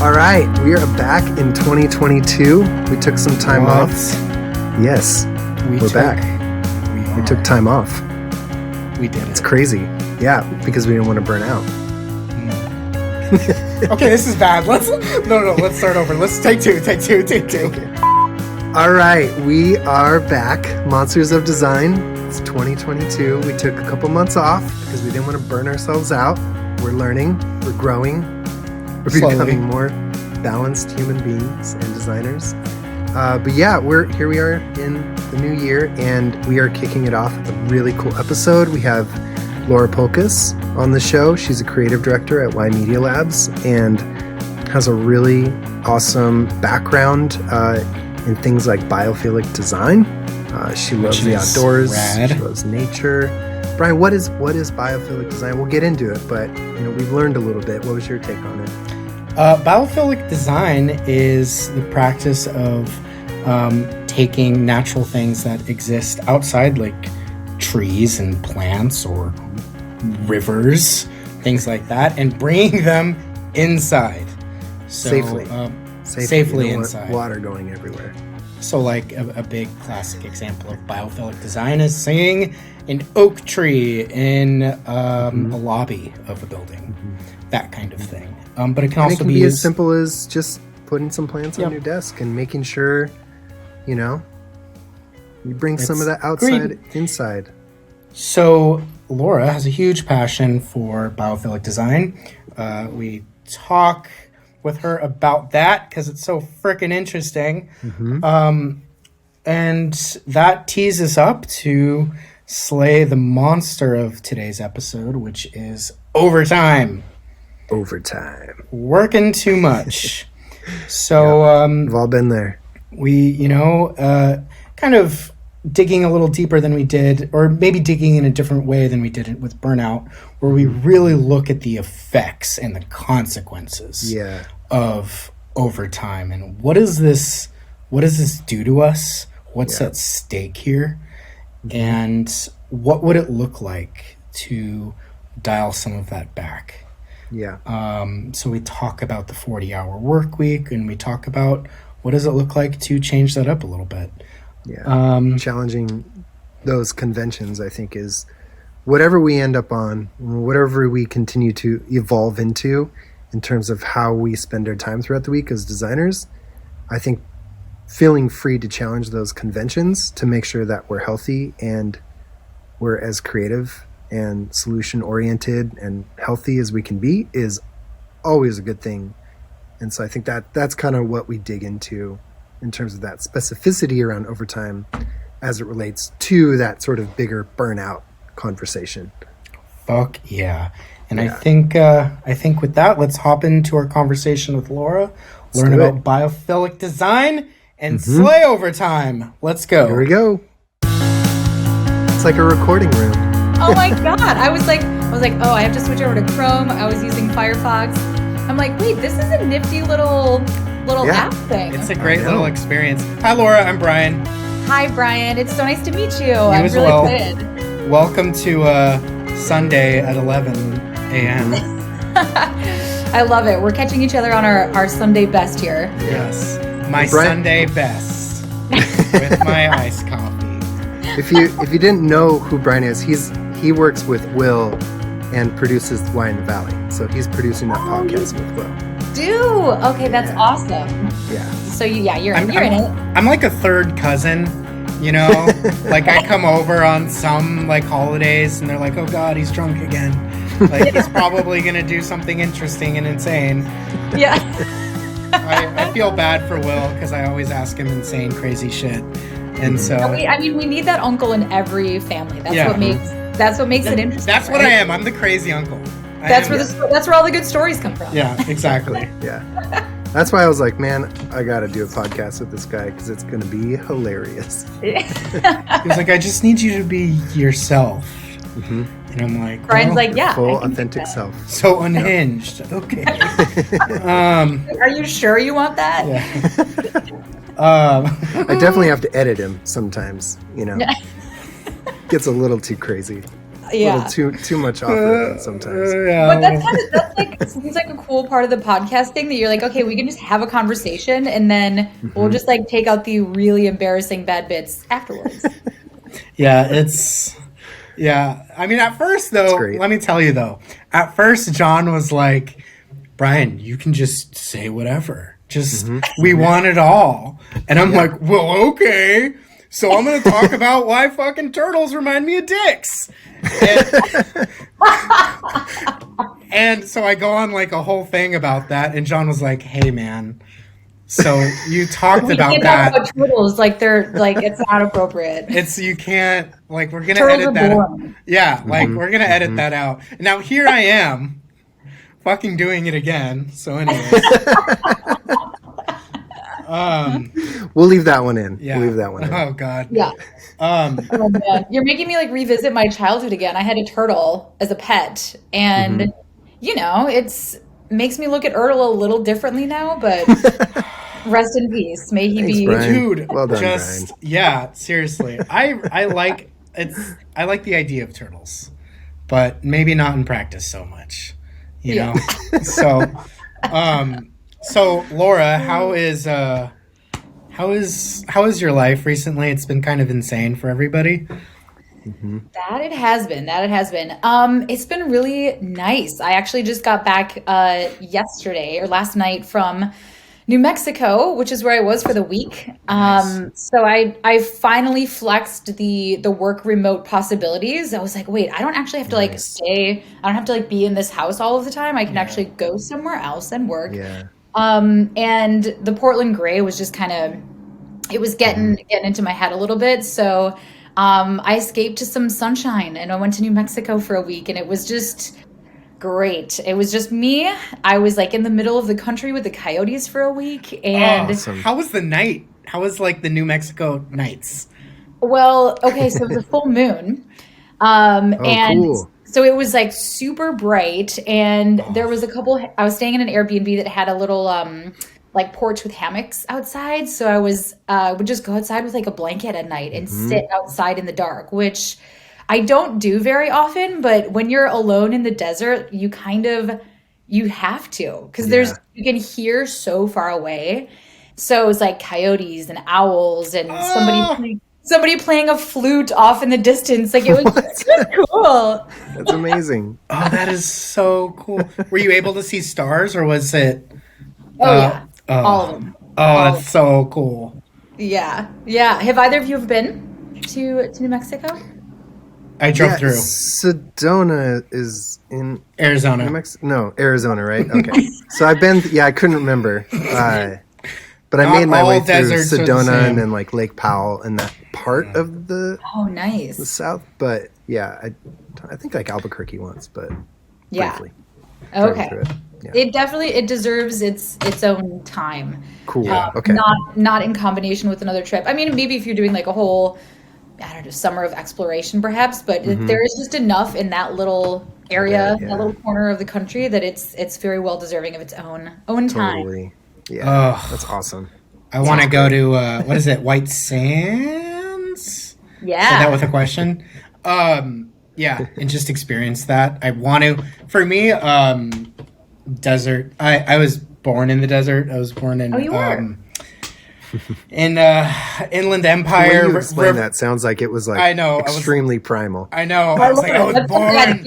All right, we are back in 2022. We took some time off. Yes, we're back. We took time off. We did. It's crazy. Yeah, because we didn't want to burn out. Okay, this is bad. Let's start over. Let's take two. Okay. All right, we are back. Monsters of Design. It's 2022. We took a couple months off because we didn't want to burn ourselves out. We're learning. We're growing. We're becoming more balanced human beings and designers. But yeah, here we are in the new year, and we are kicking it off with a really cool episode. We have Laura Polkus on the show. She's a creative director at Y Media Labs and has a really awesome background in things like biophilic design. She loves the outdoors. Rad. She loves nature. Bryan, what is biophilic design? We'll get into it, but we've learned a little bit. What was your take on it? Biophilic design is the practice of taking natural things that exist outside, like trees and plants or rivers, things like that, and bringing them inside. Safely inside. Water going everywhere. So like a big classic example of biophilic design is seeing an oak tree in a lobby of a building, that kind of thing. But it can also be as simple as just putting some plants on your desk and making sure, you bring some of that outside inside. So Laura has a huge passion for biophilic design. We talk with her about that because it's so freaking interesting. And that tees us up to slay the monster of today's episode, which is overtime. Working too much. So we've all been there. We, kind of digging a little deeper than we did, or maybe digging in a different way than we did it with burnout, where we really look at the effects and the consequences of overtime and what does this do to us? What's at stake here? And what would it look like to dial some of that back? So we talk about the 40-hour work week, and we talk about what does it look like to change that up a little bit. Challenging those conventions, I think, is whatever we end up on, whatever we continue to evolve into in terms of how we spend our time throughout the week as designers. I think feeling free to challenge those conventions to make sure that we're healthy and we're as creative and solution-oriented and healthy as we can be is always a good thing. And so I think that's kind of what we dig into in terms of that specificity around overtime as it relates to that sort of bigger burnout conversation. Fuck yeah. And I think with that, let's hop into our conversation with Laura, learn about biophilic design, and slay overtime. Let's go. Here we go. It's like a recording room. Oh my God. I was like, oh, I have to switch over to Chrome. I was using Firefox. I'm like, wait, this is a nifty little app thing. It's a great little experience. Hi, Laura. I'm Bryan. Hi, Bryan. It's so nice to meet you. I'm really excited. Welcome to Sunday at 11 a.m. I love it. We're catching each other on our Sunday best here. Yes. My Sunday best with my iced coffee. If you didn't know who Bryan is, he works with Will and produces Y in the Valley. So he's producing that podcast with Will. Okay, that's awesome. Yeah. So you're in it. I'm like a third cousin, like I come over on some like holidays and they're like, oh God, he's drunk again. Like he's probably going to do something interesting and insane. Yeah. I feel bad for Will because I always ask him insane, crazy shit. And so we need that uncle in every family. That's what makes it interesting. That's what I am. I'm the crazy uncle. That's where all the good stories come from. Yeah, exactly. Yeah. That's why I was like, man, I got to do a podcast with this guy because it's going to be hilarious. He was like, I just need you to be yourself. And I'm like, Bryan's like, yeah. Full authentic self. So unhinged. Okay. Are you sure you want that? Yeah. I definitely have to edit him sometimes, Gets a little too crazy. Yeah. Too much offer sometimes. But that's like seems like a cool part of the podcast thing that you're like, okay, we can just have a conversation and then we'll just like take out the really embarrassing bad bits afterwards. Yeah, I mean, at first, though, let me tell you, though. At first, Jon was like, Bryan, you can just say whatever. Just, we want it all. And I'm like, well, okay. So I'm going to talk about why fucking turtles remind me of dicks. And so I go on, like, a whole thing about that. And Jon was like, hey, man. So you talked about that. Talk about turtles like they're like it's not appropriate. You can't like we're gonna edit that out. Yeah, like we're gonna edit that out. Now here I am, fucking doing it again. So anyway, we'll leave that one in. Yeah. We'll leave that one in. Oh God. Yeah. Oh, man. You're making me like revisit my childhood again. I had a turtle as a pet, and you know makes me look at Ertl a little differently now, but rest in peace. May he be Bryan. Dude. Well done, just Bryan. Yeah, seriously. I like the idea of turtles, but maybe not in practice so much. You know? So Laura, how is your life recently? It's been kind of insane for everybody. That it has been. It's been really nice. I actually just got back yesterday or last night from New Mexico, which is where I was for the week. So I finally flexed the work remote possibilities. I was like, wait, I don't actually have to like stay. I don't have to like be in this house all of the time. I can actually go somewhere else and work. Yeah. And the Portland gray was just kind of, it was getting into my head a little bit. So I escaped to some sunshine and I went to New Mexico for a week, and it was just great. It was just me. I was like in the middle of the country with the coyotes for a week. And Awesome. How was the night? How was like the New Mexico nights? well, okay, so it was a full moon. And cool. so it was like super bright, and there was I was staying in an Airbnb that had a little like porch with hammocks outside. So I would just go outside with like a blanket at night and sit outside in the dark, which I don't do very often, but when you're alone in the desert, you have to, because you can hear so far away. So it's like coyotes and owls and somebody playing a flute off in the distance. Like it was cool. That's amazing. Oh, that is so cool. Were you able to see stars, or was it? Yeah. All of them. Oh, that's so cool. Yeah. Have either of you ever been to New Mexico? I drove through. Sedona is in Arizona. No, Arizona, right? Okay. So I've been. Yeah, I couldn't remember. But I made my way through Sedona and then like Lake Powell and that part of the nice the south. But yeah, I think like Albuquerque once, but briefly. Okay. Yeah. It deserves its own time. Cool. Okay. Not in combination with another trip. I mean, maybe if you're doing like a whole, I don't know, summer of exploration perhaps, but there is just enough in that little area, that little corner of the country, that it's very well deserving of its own time. Totally. Yeah. That's awesome. I want to go to what is it? White Sands? Yeah. Say that with a question. Yeah, and just experience that. I want to. For me, desert. I was born in the desert. I was born in. Oh, you were? In Inland Empire. When you explain that, sounds like it was like extremely primal. I know. I was born.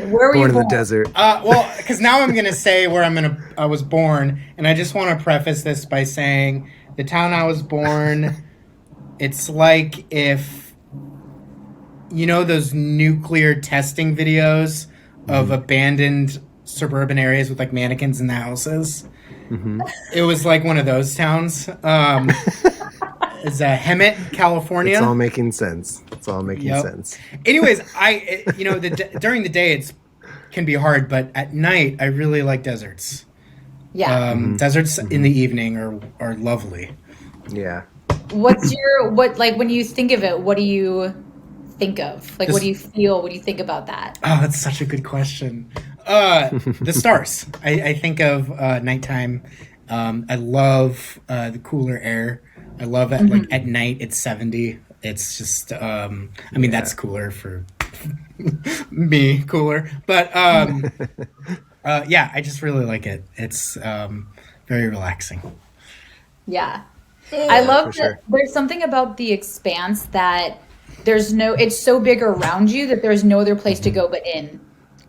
Where were you born in the desert. Well, because now I'm gonna say where I was born, and I just want to preface this by saying the town I was born. It's like if you know those nuclear testing videos of abandoned suburban areas with like mannequins in the houses. It was like one of those towns. It's Hemet, California. It's all making sense. Sense. Anyways, during the day it can be hard, but at night I really like deserts. Yeah. Deserts in the evening are lovely. Yeah. When you think of it, what do you think of? Like, what do you feel when you think about that? Oh, that's such a good question. The stars. I think of nighttime. I love the cooler air. I love it. Like at night, it's 70. It's just. That's cooler for me cooler. But yeah, I just really like it. It's very relaxing. Yeah. I love that sure. there's something about the expanse that it's so big around you that there's no other place to go but in.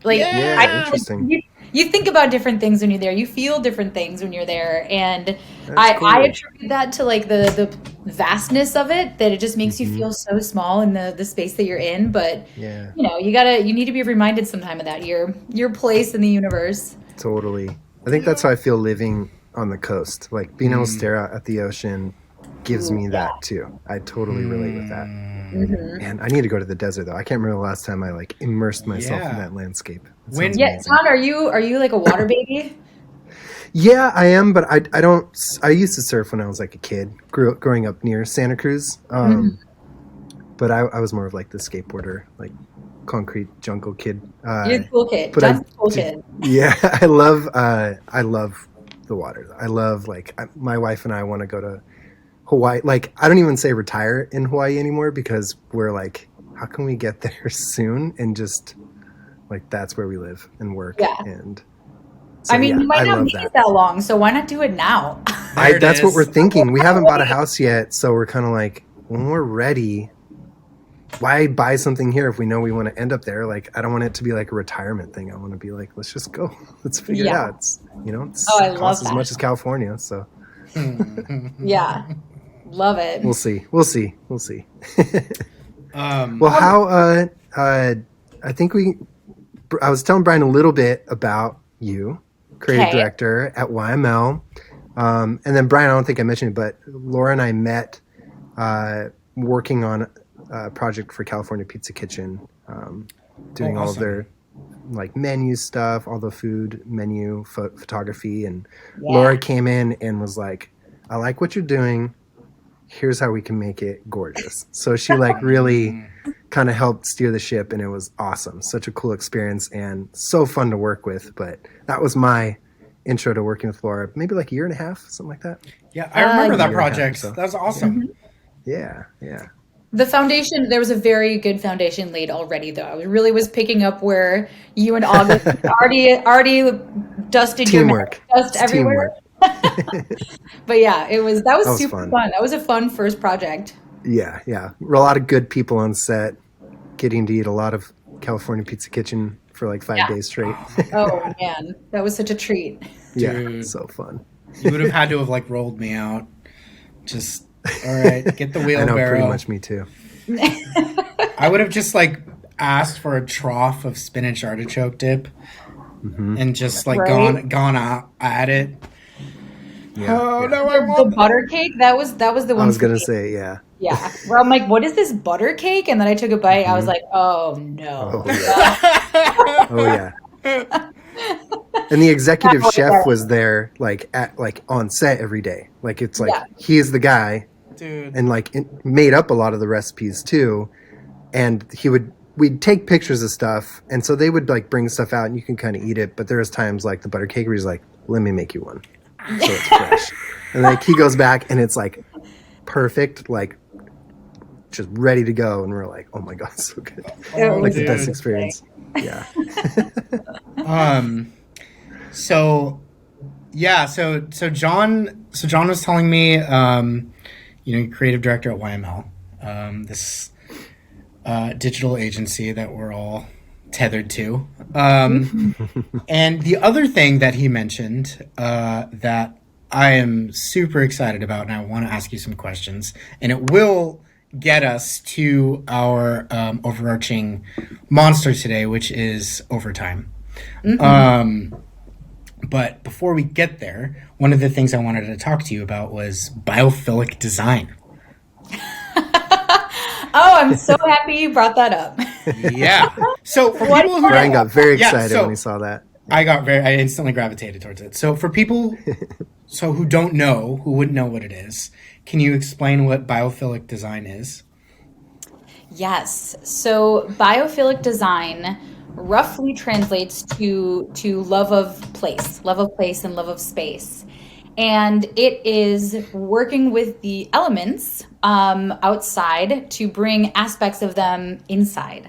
Like, Yeah, interesting. you think about different things when you're there. You feel different things when you're there. And That's cool. I attribute that to like the vastness of it, that it just makes you feel so small in the space that you're in. But Yeah. you need to be reminded sometime of that, your place in the universe. Totally. I think that's how I feel living on the coast. Like being able to stare out at the ocean gives me that too. I totally relate with that. Man, I need to go to the desert though. I can't remember the last time I like immersed myself in that landscape. That sounds Yeah, amazing. John, are you like a water baby? Yeah, I am, but I don't. I used to surf when I was like a kid, growing up near Santa Cruz. But I was more of like the skateboarder, like concrete jungle kid. You're a cool kid. but John's a cool kid. Yeah, I love the water. I love my wife and I want to go to Hawaii. Like I don't even say retire in Hawaii anymore because we're like, how can we get there soon and just like that's where we live and work. Yeah. And so, I mean, you might not love make it that long, so why not do it now? That's what we're thinking. We haven't bought a house yet, so we're kind of like, when we're ready, why buy something here if we know we want to end up there? Like, I don't want it to be like a retirement thing. I want to be like, let's just go. Let's figure it out. It's, I costs love as much as California, so. Yeah. Love it. We'll see. Well, how, I think I was telling Brian a little bit about you, creative director at YML. And then Brian, I don't think I mentioned it, but Laura and I met working on a project for California Pizza Kitchen, doing all of their like menu stuff, all the food menu photography. And Laura came in and was like, I like what you're doing. Here's how we can make it gorgeous. So she like really kind of helped steer the ship, and it was awesome. Such a cool experience and so fun to work with. But that was my intro to working with Laura, maybe like a year and a half, something like that. Yeah, I remember that project. That was awesome. Yeah. The foundation, there was a very good foundation laid already, though. I really was picking up where you and August already dusted Teamwork. Your dust everywhere. But yeah, that was super fun. That was a fun first project. Yeah. A lot of good people on set, getting to eat a lot of California Pizza Kitchen for like 5 days straight. Oh man, that was such a treat. Yeah, so fun. You would have had to have like rolled me out. Just all right, get the wheelbarrow. I know, pretty much me too. I would have just like asked for a trough of spinach artichoke dip and just like gone out at it. Yeah, no, I want the butter cake. That was the one. I was gonna say, yeah. Where I'm like, what is this butter cake? And then I took a bite. I was like, oh no. Oh yeah. And the executive chef was there, like on set every day. Like it's like he is the guy, dude, and like it made up a lot of the recipes too. And we'd take pictures of stuff, and so they would like bring stuff out, and you can kind of eat it. But there was times like the butter cake where he's like, "Let me make you one." So it's fresh. And like he goes back and it's like perfect, like just ready to go. And we're like, oh my God, so good. Like the best experience. Yeah. So Jon was telling me, creative director at YML, this digital agency that we're all tethered to. And the other thing that he mentioned that I am super excited about, and I want to ask you some questions, and it will get us to our overarching monster today, which is overtime. But before we get there, one of the things I wanted to talk to you about was biophilic design. Oh, I'm so happy you brought that up. Yeah. So for people who Brian got very excited when he saw that. I instantly gravitated towards it. So for people who wouldn't know what it is, can you explain what biophilic design is? Yes. So biophilic design roughly translates to love of place and love of space. And it is working with the elements outside to bring aspects of them inside.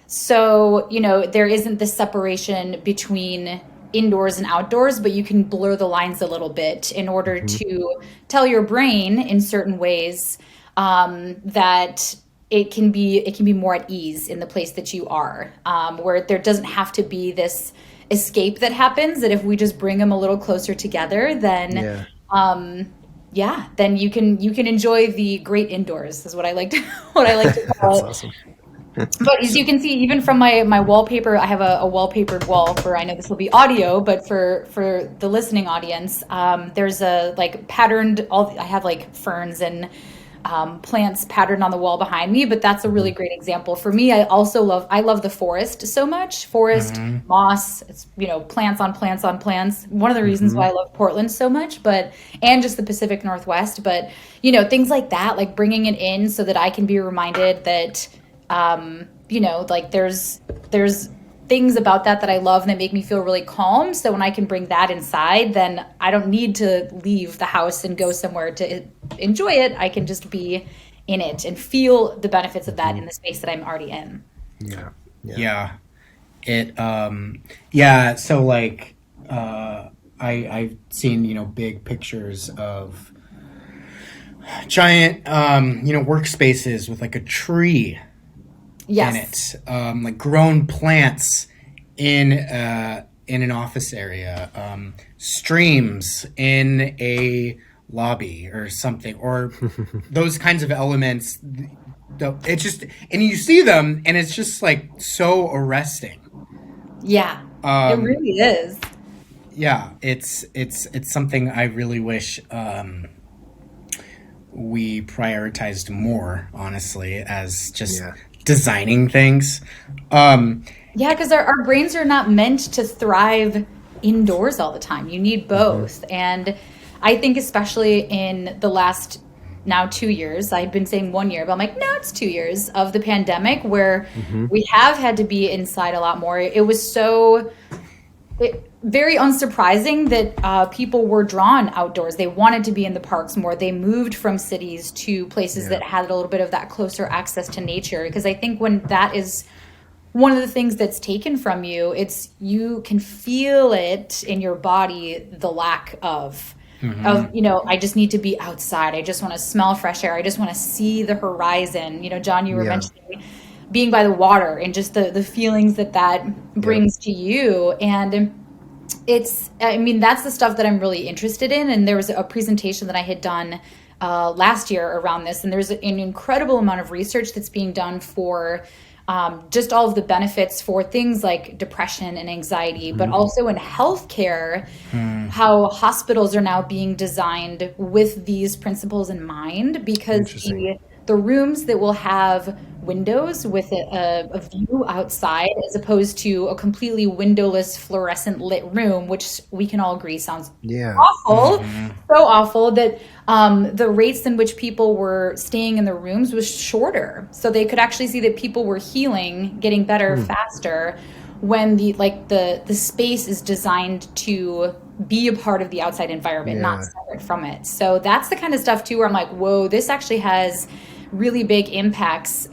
So, there isn't this separation between indoors and outdoors, but you can blur the lines a little bit in order to tell your brain in certain ways that it can be more at ease in the place that you are, where there doesn't have to be this escape that happens, that if we just bring them a little closer together, then then you can enjoy the great indoors, is what I like to call it. That's awesome. But as you can see, even from my wallpaper, I have a wallpapered wall for, I know this will be audio, but for the listening audience, there's a like patterned, I have like ferns and plants patterned on the wall behind me, but that's a really great example for me. I love the forest so much. Forest, moss, it's, plants on plants on plants. One of the reasons why I love Portland so much, and just the Pacific Northwest, but things like that, like bringing it in so that I can be reminded that, like there's things about that I love and that make me feel really calm. So when I can bring that inside, then I don't need to leave the house and go somewhere to enjoy it. I can just be in it and feel the benefits of that in the space that I'm already in. Yeah. So like, I've seen, big pictures of giant, workspaces with like a tree in it, like grown plants in an office area, streams in a lobby or something, or those kinds of elements. It's just, and you see them, and it's just like so arresting. Yeah, it really is. Yeah, it's something I really wish we prioritized more, honestly, as just designing things. Because our brains are not meant to thrive indoors all the time. You need both. And I think especially in the last now 2 years, I've been saying 1 year, but I'm like, no, it's 2 years of the pandemic where we have had to be inside a lot more. It was very unsurprising that people were drawn outdoors. They wanted to be in the parks more. They moved from cities to places that had a little bit of that closer access to nature. Because I think when that is one of the things that's taken from you, you can feel it in your body, the lack of, I just need to be outside. I just want to smell fresh air. I just want to see the horizon. John, you were mentioning being by the water and just the feelings that brings to you. And that's the stuff that I'm really interested in. And there was a presentation that I had done last year around this. And there's an incredible amount of research that's being done for just all of the benefits for things like depression and anxiety, but also in healthcare, how hospitals are now being designed with these principles in mind, because the rooms that will have windows with a view outside, as opposed to a completely windowless fluorescent lit room, which we can all agree sounds awful, so awful, that the rates in which people were staying in the rooms was shorter. So they could actually see that people were healing, getting better faster, when the space is designed to be a part of the outside environment, not separate from it. So that's the kind of stuff too, where I'm like, whoa, this actually has really big impacts.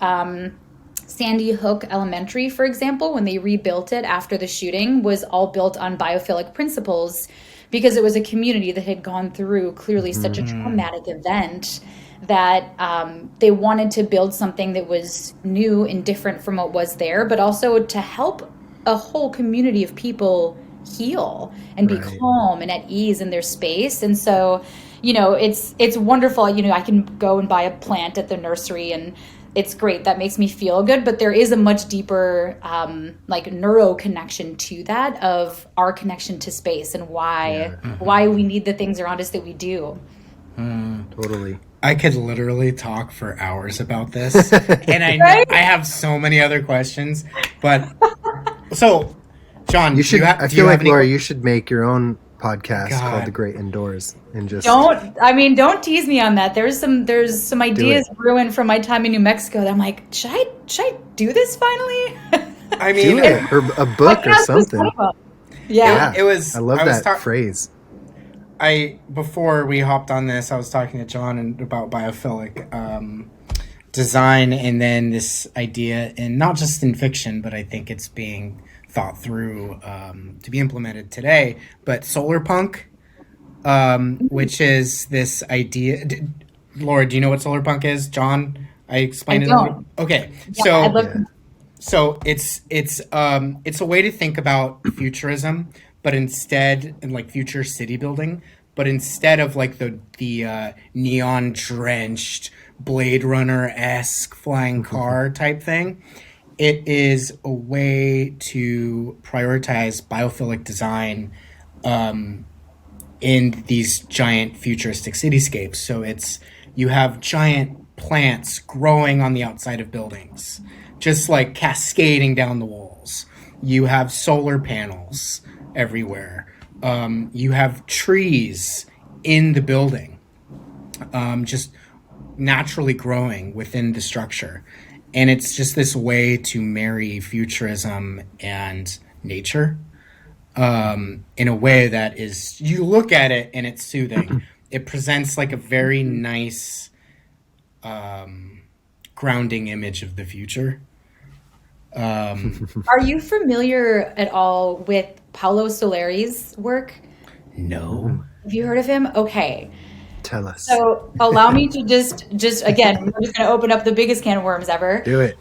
Sandy Hook Elementary, for example, when they rebuilt it after the shooting, was all built on biophilic principles, because it was a community that had gone through clearly such a traumatic event that they wanted to build something that was new and different from what was there, but also to help a whole community of people heal and be calm and at ease in their space. And so, it's wonderful. I can go and buy a plant at the nursery, and it's great. That makes me feel good. But there is a much deeper, neuro connection to that, of our connection to space and why we need the things around us that we do. Totally. I could literally talk for hours about this, and I have so many other questions. But so, John, I feel like Laura, you should make your own podcast called The Great Indoors, and just don't tease me on that. There's some ideas brewing from my time in New Mexico that I'm like, should I do this finally? I mean, do it, or a book or something. Yeah, it was. I love that phrase. Before we hopped on this, I was talking to John about Biophilic design, and then this idea, and not just in fiction, but I think it's being thought through to be implemented today. But solar punk, which is this idea. Laura, do you know what solar punk is? Jon, I explained I it. don't. Okay, Yeah, I'd love to. so it's a way to think about futurism, but instead, and like future city building, but instead of like the neon drenched Blade Runner esque flying car type thing, it is a way to prioritize biophilic design in these giant futuristic cityscapes. So you have giant plants growing on the outside of buildings, just like cascading down the walls. You have solar panels everywhere. You have trees in the building, just naturally growing within the structure. And it's just this way to marry futurism and nature in a way that is, you look at it and it's soothing. It presents like a very nice grounding image of the future. Are you familiar at all with Paulo Soleri's work? No. Have you heard of him? Okay. Tell us. So allow me to just again, we're just going to open up the biggest can of worms ever. Do it.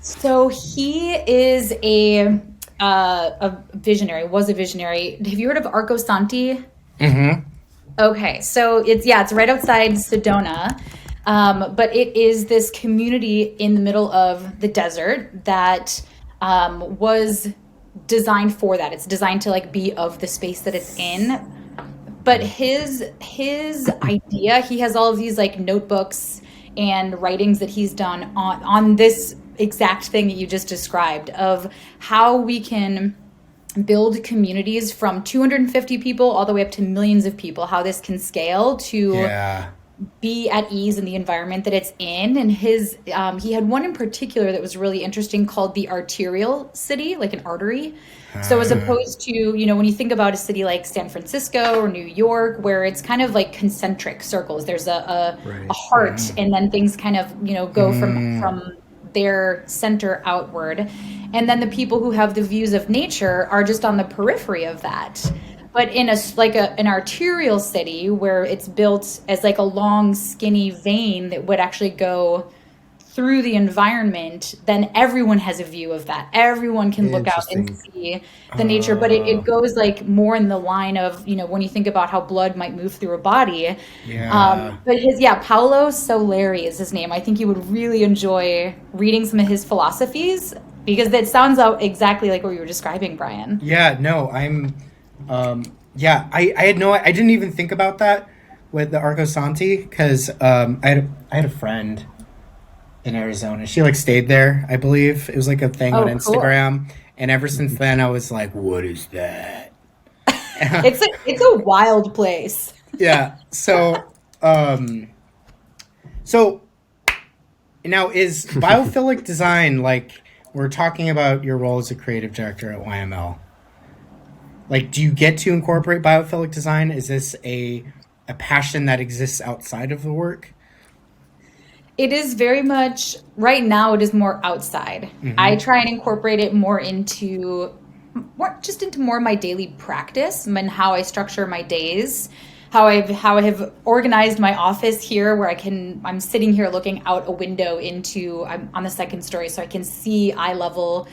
So he is a visionary, was a visionary. Have you heard of Arcosanti? Mm-hmm. Okay, so it's right outside Sedona, but it is this community in the middle of the desert that was designed for that. It's designed to like be of the space that it's in. But his idea, he has all of these like notebooks and writings that he's done on this exact thing that you just described, of how we can build communities from 250 people all the way up to millions of people, how this can scale to be at ease in the environment that it's in. And he had one in particular that was really interesting called the Arterial City, like an artery. So as opposed to, when you think about a city like San Francisco or New York, where it's kind of like concentric circles, there's a heart, and then things kind of, go from their center outward. And then the people who have the views of nature are just on the periphery of that. But in an arterial city where it's built as like a long skinny vein that would actually go through the environment, then everyone has a view of that. Everyone can look out and see the nature, but it goes like more in the line of, when you think about how blood might move through a body. But Paulo Soleri is his name. I think you would really enjoy reading some of his philosophies, because that sounds out exactly like what you were describing, Bryan. Yeah, no, I didn't even think about that with the Arcosanti, because I had a friend in Arizona. She like stayed there, I believe. It was like a thing on Instagram. Cool. And ever since then I was like, what is that? It's a wild place. Yeah. So so now, is biophilic design, like, we're talking about your role as a creative director at YML. Like, do you get to incorporate biophilic design? Is this a passion that exists outside of the work? It is very much, right now, it is more outside. Mm-hmm. I try and incorporate it more into more of my daily practice and how I structure my days, how I have organized my office here, where I'm sitting here looking out a window I'm on the second story, so I can see eye level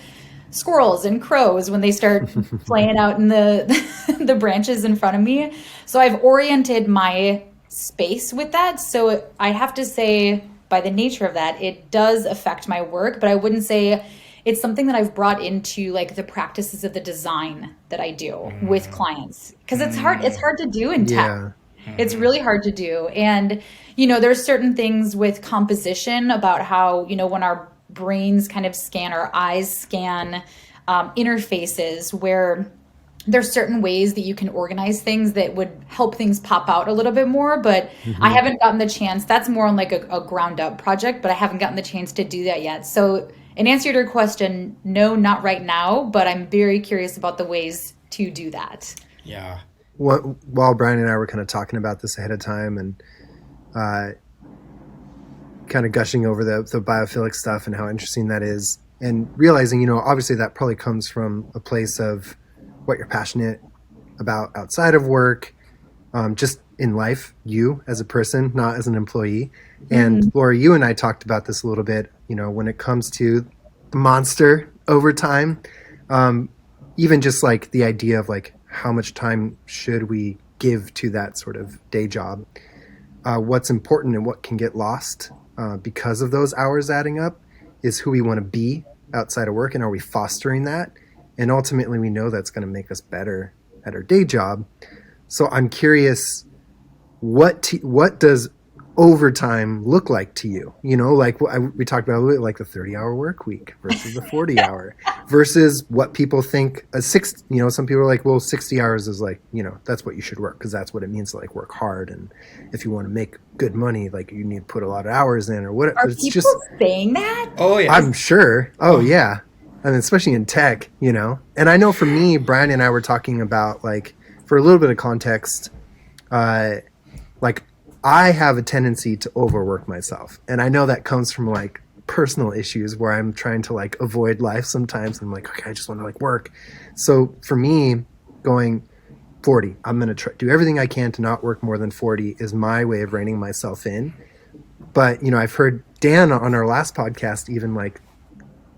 squirrels and crows when they start playing out in the branches in front of me. So I've oriented my space with that. So I have to say, by the nature of that, it does affect my work, but I wouldn't say it's something that I've brought into like the practices of the design that I do with clients, because it's hard to do in tech. Yeah. It's really hard to do. And, there's certain things with composition about how, when our brains kind of scan, our eyes scan interfaces, where there's certain ways that you can organize things that would help things pop out a little bit more, but I haven't gotten the chance. That's more on like a ground up project, but I haven't gotten the chance to do that yet. So in answer to your question, no, not right now, but I'm very curious about the ways to do that. Yeah. While Bryan and I were kind of talking about this ahead of time, and kind of gushing over the biophilic stuff and how interesting that is, and realizing, you know, obviously that probably comes from a place of what you're passionate about outside of work, just in life, you as a person, not as an employee. And Laura, you and I talked about this a little bit, you know, when it comes to the monster overtime, even just like the idea of like how much time should we give to that sort of day job, what's important and what can get lost because of those hours adding up is who we want to be outside of work, and are we fostering that? And ultimately we know that's going to make us better at our day job. So I'm curious, what does overtime look like to you? You know, like we talked about a little bit, like the 30-hour work week versus the 40-hour versus what people think a 60, you know, some people are like, well, 60 hours is like, you know, that's what you should work because that's what it means to like work hard. And if you want to make good money, like you need to put a lot of hours in or what. Are it's people just saying that? Oh yeah, I'm sure. Oh yeah. I mean, especially in tech, you know, and I know for me, Brian and I were talking about, like, for a little bit of context, like I have a tendency to overwork myself. And I know that comes from like personal issues where I'm trying to like avoid life sometimes. I'm like, okay, I just want to like work. So for me, going 40, I'm going to do everything I can to not work more than 40 is my way of reining myself in. But, you know, I've heard Dan on our last podcast even like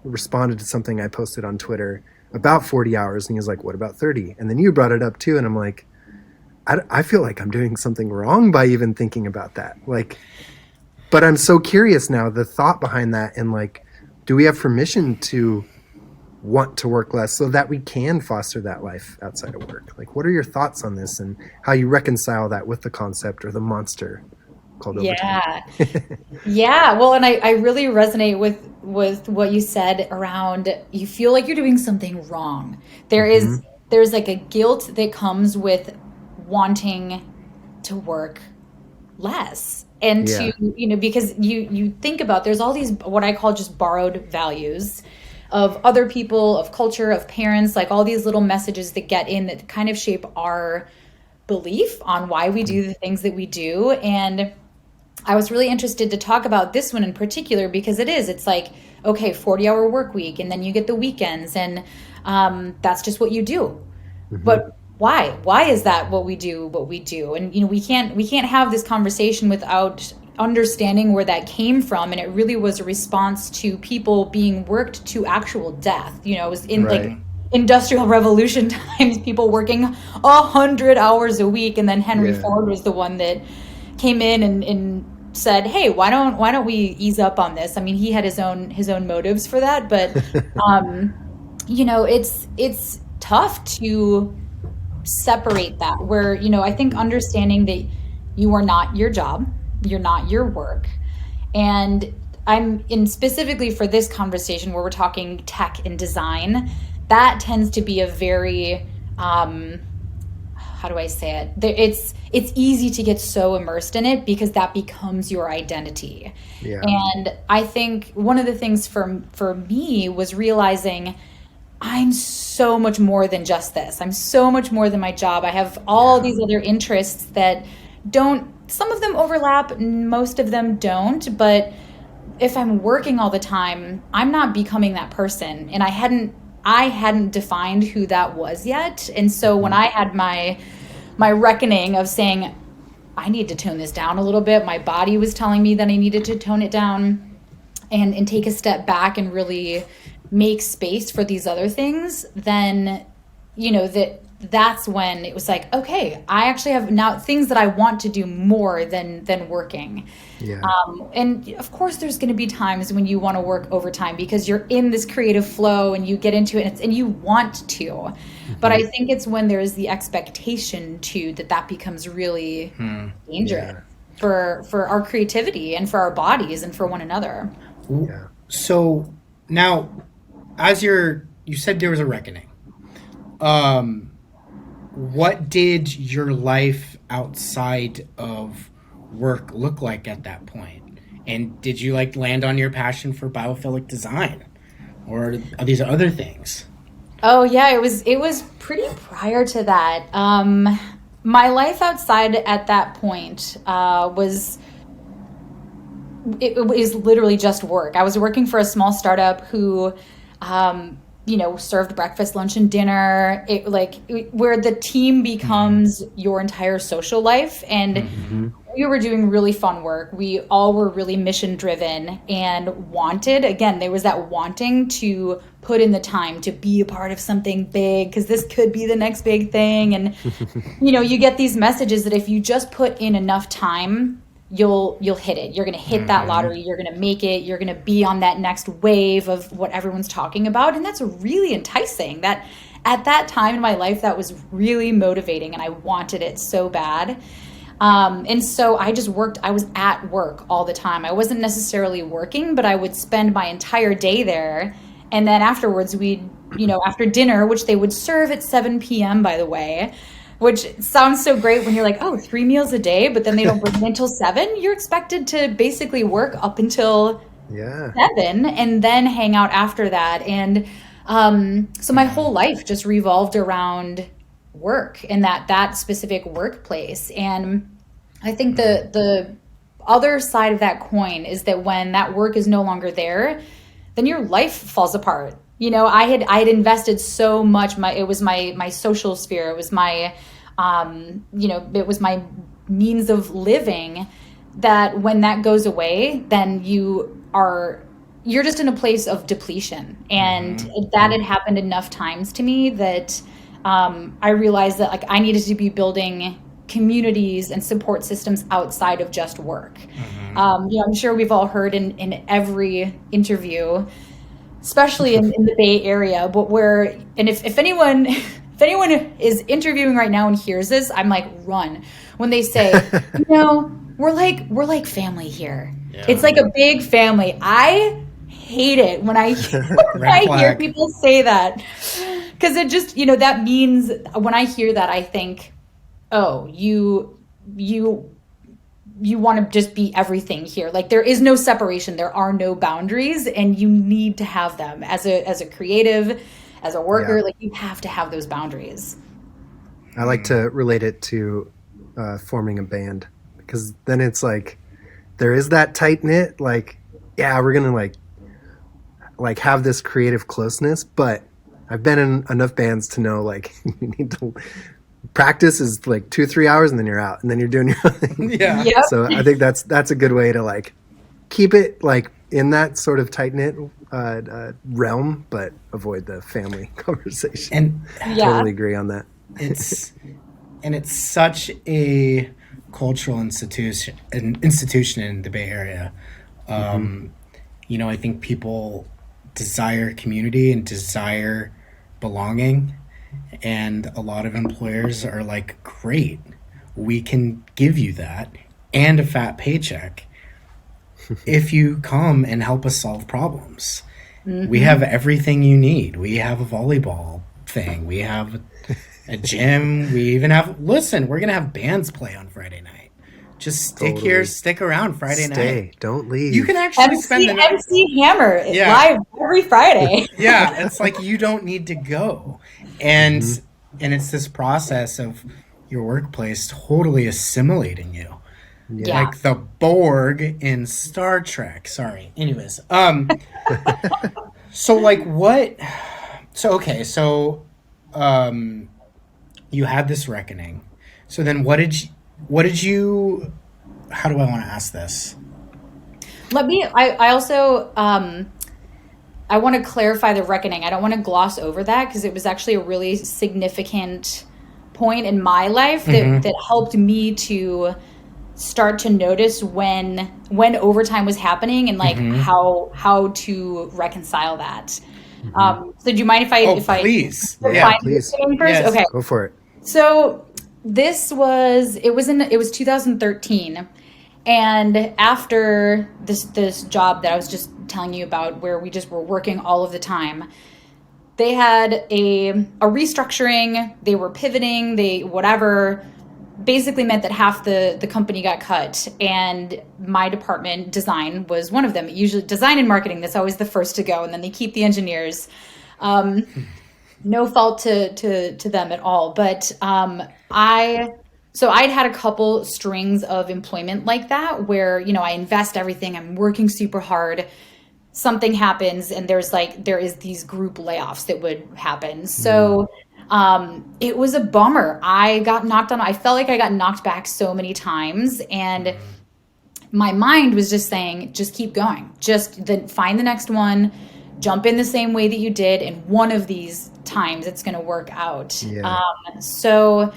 responded to something I posted on Twitter about 40 hours. And he was like, what about 30? And then you brought it up too. And I'm like, I feel like I'm doing something wrong by even thinking about that. Like, but I'm so curious now, the thought behind that. And like, do we have permission to want to work less so that we can foster that life outside of work? Like, what are your thoughts on this and how you reconcile that with the concept or the monster called overtime? Yeah. Well, and I really resonate with what you said around, you feel like you're doing something wrong. There's like a guilt that comes with wanting to work less and to, you know, because you think about, there's all these, what I call just borrowed values of other people, of culture, of parents, like all these little messages that get in that kind of shape our belief on why we do the things that we do. And I was really interested to talk about this one in particular because it's like, okay, 40-hour work week, and then you get the weekends, and that's just what you do. But why is that what we do? And, you know, we can't have this conversation without understanding where that came from. And it really was a response to people being worked to actual death. You know, it was in like Industrial Revolution times, people working 100 hours a week. And then Henry Ford was the one that came in and said, hey, why don't we ease up on this? I mean, he had his own motives for that, but you know, it's tough to separate that, where, you know, I think understanding that you are not your job, you're not your work. And I'm in specifically for this conversation where we're talking tech and design, that tends to be a very, how do I say it? It's easy to get so immersed in it because that becomes your identity. Yeah. And I think one of the things for me was realizing I'm so much more than just this. I'm so much more than my job. I have all these other interests that some of them overlap, most of them don't. But if I'm working all the time, I'm not becoming that person. And I hadn't defined who that was yet. And so when I had my reckoning of saying, I need to tone this down a little bit, my body was telling me that I needed to tone it down and take a step back and really make space for these other things, then, you know, that's when it was like, okay, I actually have now things that I want to do more than working. Yeah. And of course there's going to be times when you want to work overtime because you're in this creative flow and you get into it and you want to, but I think it's when there's the expectation too, that becomes really dangerous for our creativity and for our bodies and for one another. Yeah. So now, as you said there was a reckoning. What did your life outside of work look like at that point? And did you like land on your passion for biophilic design, or are these other things? Oh yeah, it was pretty prior to that. My life outside at that point was it was literally just work. I was working for a small startup who, served breakfast, lunch, and dinner. Where the team becomes your entire social life, and we were doing really fun work. We all were really mission driven and wanted. Again, there was that wanting to put in the time to be a part of something big, because this could be the next big thing. And you get these messages that if you just put in enough time, you'll hit it. You're going to hit that lottery. You're going to make it. You're going to be on that next wave of what everyone's talking about. And that's really enticing. That at that time in my life, that was really motivating, and I wanted it so bad. And so I just worked. I was at work all the time. I wasn't necessarily working, but I would spend my entire day there. And then afterwards, after dinner, which they would serve at 7 p.m., by the way, which sounds so great when you're like, 3 meals a day, but then they don't bring it until 7. You're expected to basically work up until 7 and then hang out after that. And so my whole life just revolved around work and that specific workplace. And I think the other side of that coin is that when that work is no longer there, then your life falls apart. I had invested so much. It was my social sphere. It was my, it was my means of living, that when that goes away, then you're just in a place of depletion. And that had happened enough times to me that I realized that I needed to be building communities and support systems outside of just work. I'm sure we've all heard in every interview, especially in the Bay Area, but if anyone is interviewing right now and hears this, I'm like, run. When they say, we're like family here. Yeah. It's like a big family. I hate it when I hear people say that, because it just, that means when I hear that, I think, oh, you want to just be everything here. Like, there is no separation. There are no boundaries, and you need to have them as a creative, as a worker. Yeah. Like, you have to have those boundaries. I like to relate it to forming a band, because then it's like there is that tight knit. Like, yeah, we're gonna like have this creative closeness, but I've been in enough bands to know you need to. Practice is 2-3 hours, and then you're out, and then you're doing your own thing. Yeah. Yep. So I think that's a good way to keep it in that sort of tight knit realm, but avoid the family conversation. And totally agree on that. It's such a cultural institution in the Bay Area. I think people desire community and desire belonging. And a lot of employers are like, great, we can give you that and a fat paycheck if you come and help us solve problems. We have everything you need. We have a volleyball thing. We have a gym. We even have, we're going to have bands play on Friday night. Just stick around Friday night. Stay, don't leave. You can actually spend the night. MC Hammer live every Friday. Yeah, it's like you don't need to go. And it's this process of your workplace totally assimilating you. Yeah. Like the Borg in Star Trek. Sorry. Anyways. So you had this reckoning. So then what did you how do I want to ask this? I also I want to clarify the reckoning. I don't want to gloss over that, because it was actually a really significant point in my life that helped me to start to notice when overtime was happening, and how to reconcile that. So do you mind if I please. Please. First? Yes. Okay. Go for it. So it was 2013. And after this job that I was just telling you about, where we just were working all of the time, they had a restructuring. They were pivoting. Basically meant that half the company got cut, and my department, design, was one of them. Usually design and marketing, that's always the first to go, and then they keep the engineers. No fault to them at all, but I So I'd had a couple strings of employment like that where, I invest everything, I'm working super hard, something happens, and there is these group layoffs that would happen. So it was a bummer. I felt like I got knocked back so many times, and my mind was just saying, just keep going, find the next one, jump in the same way that you did, and one of these times it's going to work out. So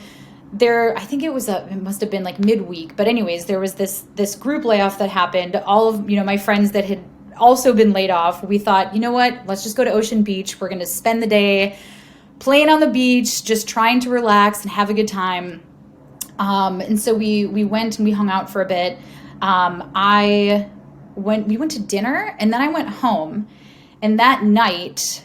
I think it must have been like midweek, but anyways, there was this group layoff that happened. All of, my friends that had also been laid off, we thought, you know what, let's just go to Ocean Beach. We're going to spend the day playing on the beach, just trying to relax and have a good time. And so we went and we hung out for a bit. We went to dinner, and then I went home, and that night,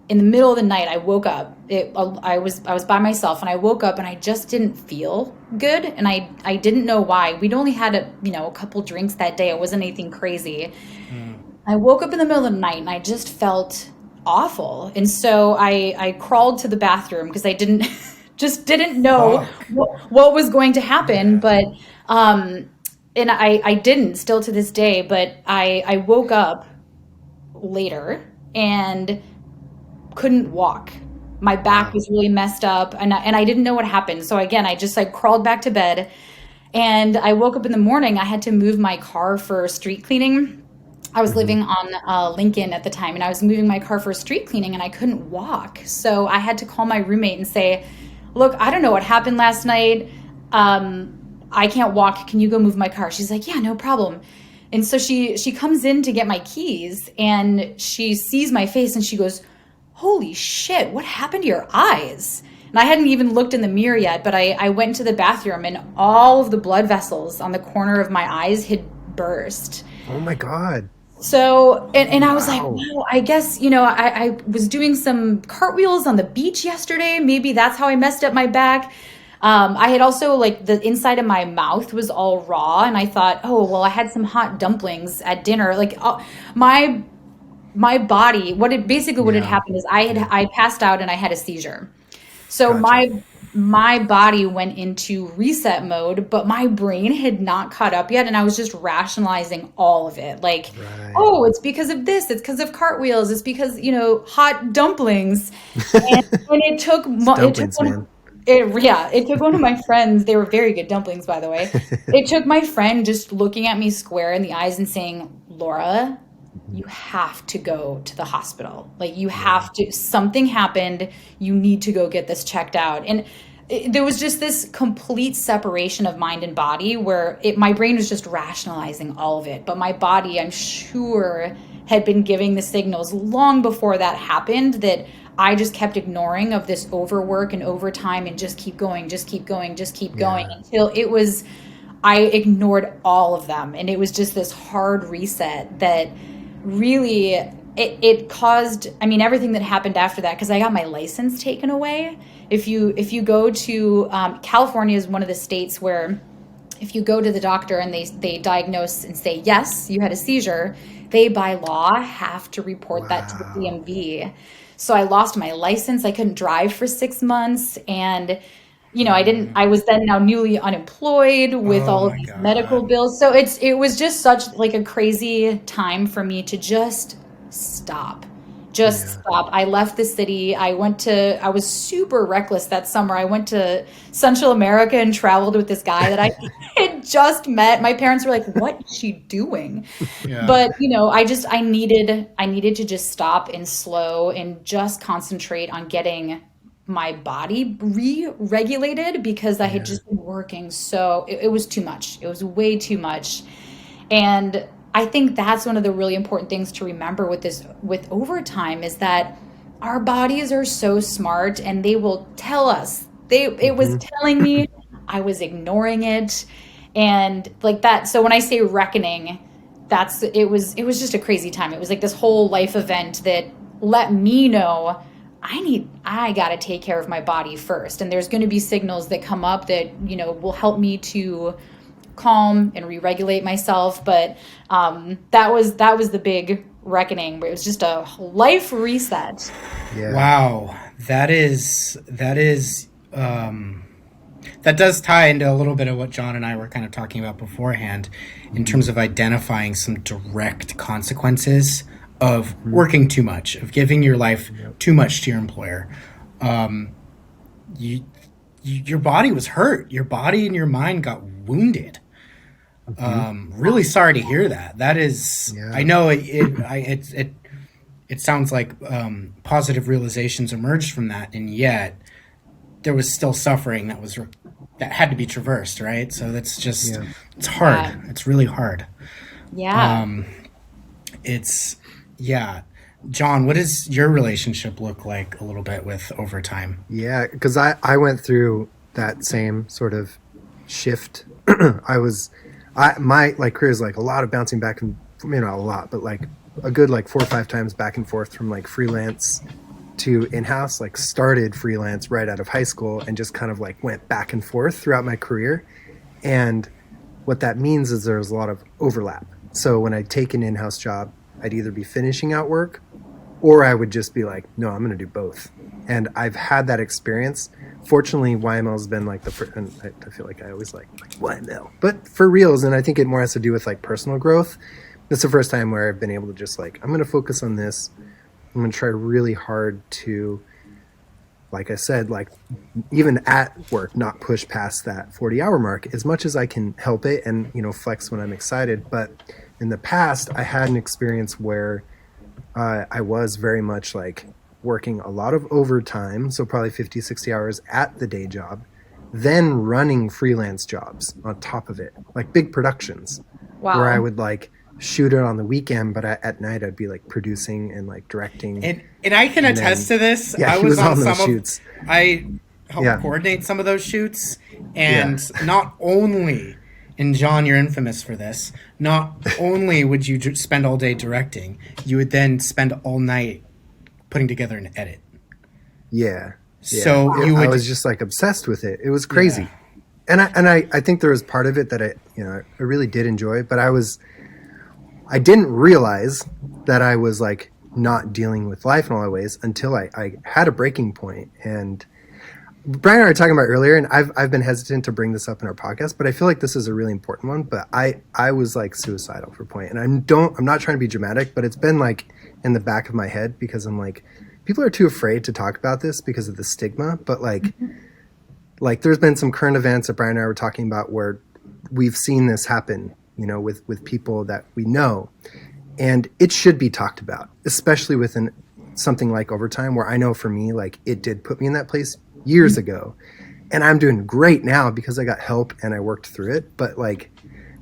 in the middle of the night, I woke up. I was by myself, and I woke up and I just didn't feel good, and I didn't know why. We'd only had a couple drinks that day. It wasn't anything crazy. I woke up in the middle of the night and I just felt awful, and so I crawled to the bathroom because I didn't know what was going to happen, but and I didn't, still to this day, but I woke up later and couldn't walk. My back was really messed up, and I didn't know what happened. So again, I just crawled back to bed, and I woke up in the morning. I had to move my car for street cleaning. I was living on Lincoln at the time, and I was moving my car for street cleaning, and I couldn't walk. So I had to call my roommate and say, look, I don't know what happened last night. I can't walk. Can you go move my car? She's like, yeah, no problem. And so she comes in to get my keys, and she sees my face, and she goes, holy shit, what happened to your eyes? And I hadn't even looked in the mirror yet, but I went into the bathroom, and all of the blood vessels on the corner of my eyes had burst. Oh my God. So, and I was like, wow, I guess, I was doing some cartwheels on the beach yesterday. Maybe that's how I messed up my back. I had also, the inside of my mouth was all raw, and I thought, oh, well, I had some hot dumplings at dinner. My body, what had happened is I passed out and I had a seizure. So Gotcha. my body went into reset mode, but my brain had not caught up yet, and I was just rationalizing all of it. Oh, it's because of this, it's because of cartwheels, it's because, hot dumplings. And it took Dumplings, man. It took one of my friends. They were very good dumplings, by the way. It took my friend just looking at me square in the eyes and saying, Laura, you have to go to the hospital. You have to, something happened. You need to go get this checked out. And there was just this complete separation of mind and body where my brain was just rationalizing all of it. But my body, I'm sure, had been giving the signals long before that happened that I just kept ignoring, of this overwork and overtime, and just keep going until I ignored all of them. And it was just this hard reset that really, it caused, everything that happened after that, because I got my license taken away. If you go to, California is one of the states where if you go to the doctor and they diagnose and say, yes, you had a seizure, they by law have to report that to the DMV. So I lost my license. I couldn't drive for 6 months. And, I was then now newly unemployed with all of these medical bills. So it was just such a crazy time for me to just stop. Stop. I left the city. I was super reckless that summer. I went to Central America and traveled with this guy that I had just met. My parents were like, what is she doing? Yeah. But, I needed to just stop and slow and just concentrate on getting my body re-regulated, because I had just been working. So it was too much. It was way too much. And I think that's one of the really important things to remember with overtime, is that our bodies are so smart, and they will tell us. It was telling me, I was ignoring it, and that. So when I say reckoning, it was just a crazy time. It was this whole life event that let me know I got to take care of my body first, and there's going to be signals that come up that will help me to calm and re-regulate myself. But that was the big reckoning, where it was just a life reset. Wow, that is That does tie into a little bit of what John and I were kind of talking about beforehand in terms of identifying some direct consequences of working too much, of giving your life too much to your employer. Your body was hurt. Your body and your mind got wounded. Really sorry to hear that. That is, I know it sounds like positive realizations emerged from that, and yet there was still suffering that had to be traversed, right? So that's just it's hard. Yeah. It's really hard. Yeah. John, what does your relationship look like a little bit with overtime? Yeah, because I went through that same sort of shift. My career is like a lot of bouncing back and, not a lot, but like a good like 4 or 5 times back and forth from like freelance to in-house. Like started freelance right out of high school and just kind of like went back and forth throughout my career. And what that means is there's a lot of overlap. So when I take an in-house job, I'd either be finishing out work or I would just be like, no, I'm going to do both. And I've had that experience. Fortunately, YML has been like and I feel like I always like YML, but for reals. And I think it more has to do with like personal growth. It's the first time where I've been able to just like, I'm going to focus on this. I'm going to try really hard to, like I said, like even at work, not push past that 40-hour mark as much as I can help it and, flex when I'm excited. But in the past, I had an experience where I was very much like working a lot of overtime, so probably 50, 60 hours at the day job, then running freelance jobs on top of it, like big productions. Wow. Where I would like shoot it on the weekend, but at night I'd be like producing and like directing. And I can attest to this. Yeah, I was on those some shoots. I helped coordinate some of those shoots, and not only, and John, you're infamous for this, not only would you spend all day directing, you would then spend all night putting together an edit. Yeah. So I was just like obsessed with it. It was crazy. Yeah. And I think there was part of it that I really did enjoy, but I didn't realize that I was like not dealing with life in all the ways until I had a breaking point. And Brian and I were talking about earlier, and I've been hesitant to bring this up in our podcast, but I feel like this is a really important one. But I was like suicidal for a point, and I'm not trying to be dramatic, but it's been like in the back of my head because I'm like, people are too afraid to talk about this because of the stigma. But like there's been some current events that Brian and I were talking about where we've seen this happen, with people that we know, and it should be talked about, especially within something like overtime, where I know for me, like it did put me in that place years ago, and I'm doing great now because I got help and I worked through it. But like,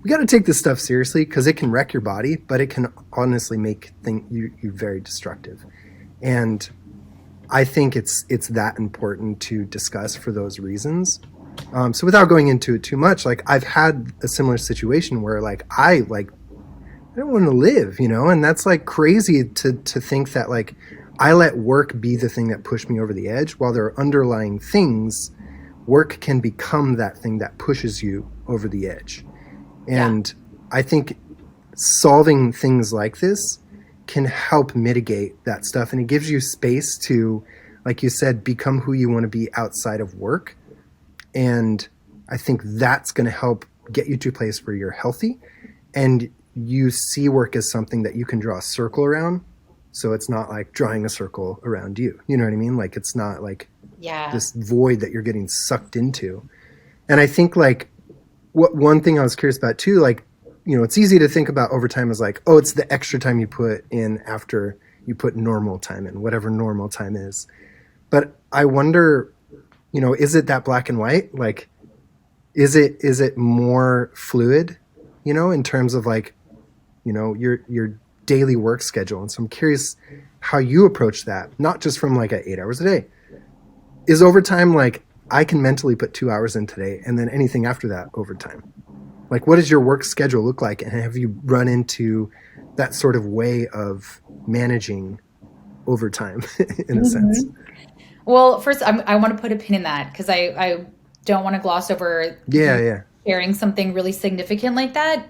we got to take this stuff seriously because it can wreck your body, but it can honestly make you very destructive. And I think it's that important to discuss for those reasons. So without going into it too much, like I've had a similar situation where like I don't want to live, and that's like crazy to think that like I let work be the thing that pushed me over the edge, while there are underlying things. Work can become that thing that pushes you over the edge. And I think solving things like this can help mitigate that stuff. And it gives you space to, like you said, become who you want to be outside of work. And I think that's going to help get you to a place where you're healthy and you see work as something that you can draw a circle around. So it's not like drawing a circle around you. You know what I mean? Like it's not like this void that you're getting sucked into. And I think like one thing I was curious about too, like, it's easy to think about overtime as like, oh, it's the extra time you put in after you put normal time in, whatever normal time is. But I wonder, is it that black and white? Like, is it more fluid, in terms of like, your daily work schedule? And so I'm curious how you approach that, not just from like 8 hours a day. Is overtime like, I can mentally put 2 hours in today and then anything after that overtime? Like, what does your work schedule look like? And have you run into that sort of way of managing overtime in a sense? Well, first, I want to put a pin in that because I don't want to gloss over sharing something really significant like that.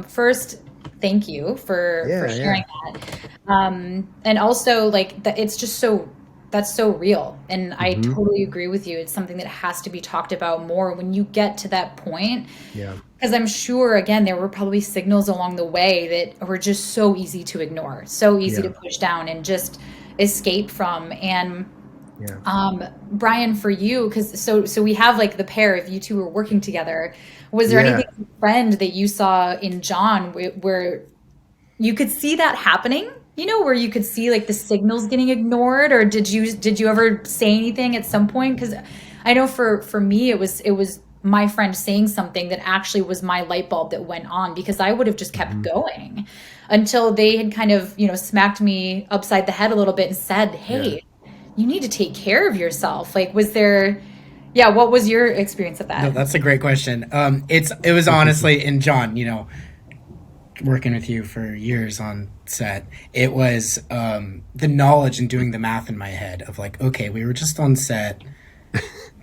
First, thank you for sharing that. And also, like, it's just so that's so real. And I totally agree with you. It's something that has to be talked about more when you get to that point. Yeah. Because I'm sure, again, there were probably signals along the way that were just so easy to ignore, so easy to push down and just escape from. And Bryan, for you, because so we have like the pair of you two were working together. Was there anything as a friend that you saw in Jon where you could see that happening? You know, where you could see like the signals getting ignored, or did you ever say anything at some point? Because I know for me it was my friend saying something that actually was my light bulb that went on, because I would have just kept going until they had kind of, you know, smacked me upside the head a little bit and said, hey, you need to take care of yourself. Like, was there, what was your experience of that? No, that's a great question. It was honestly, and Jon, you know, working with you for years on set, it was the knowledge and doing the math in my head of like, okay, we were just on set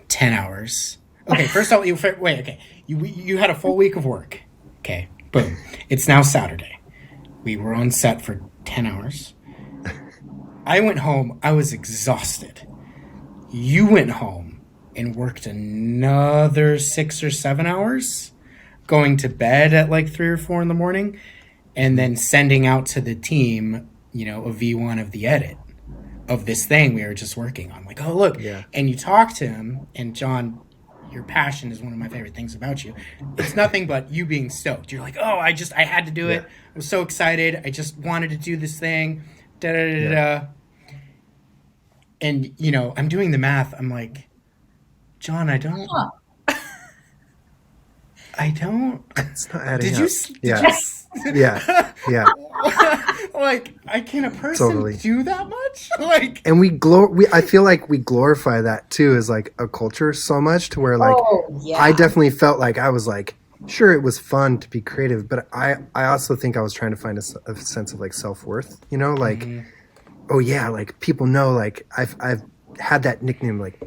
10 hours. Okay, first of all, you had a full week of work. Okay, boom. It's now Saturday. We were on set for 10 hours. I went home. I was exhausted. You went home and worked another 6 or 7 hours, going to bed at like 3 or 4 in the morning, and then sending out to the team, you know, a V1 of the edit of this thing we were just working on. Like, oh, look. Yeah. And you talk to him, and Jon, your passion is one of my favorite things about you. It's nothing but you being stoked. You're like, oh, I had to do it. I was so excited. I just wanted to do this thing. Da da da da. And, you know, I'm doing the math. I'm like, Jon, I don't. It's not adding Did up. Yeah. Like, can a person do that much? Like, and I feel like we glorify that too as like a culture so much to where like I definitely felt like I was like, sure, it was fun to be creative, but I also think I was trying to find a sense of like self-worth, you know, like oh yeah, like people know like I've had that nickname like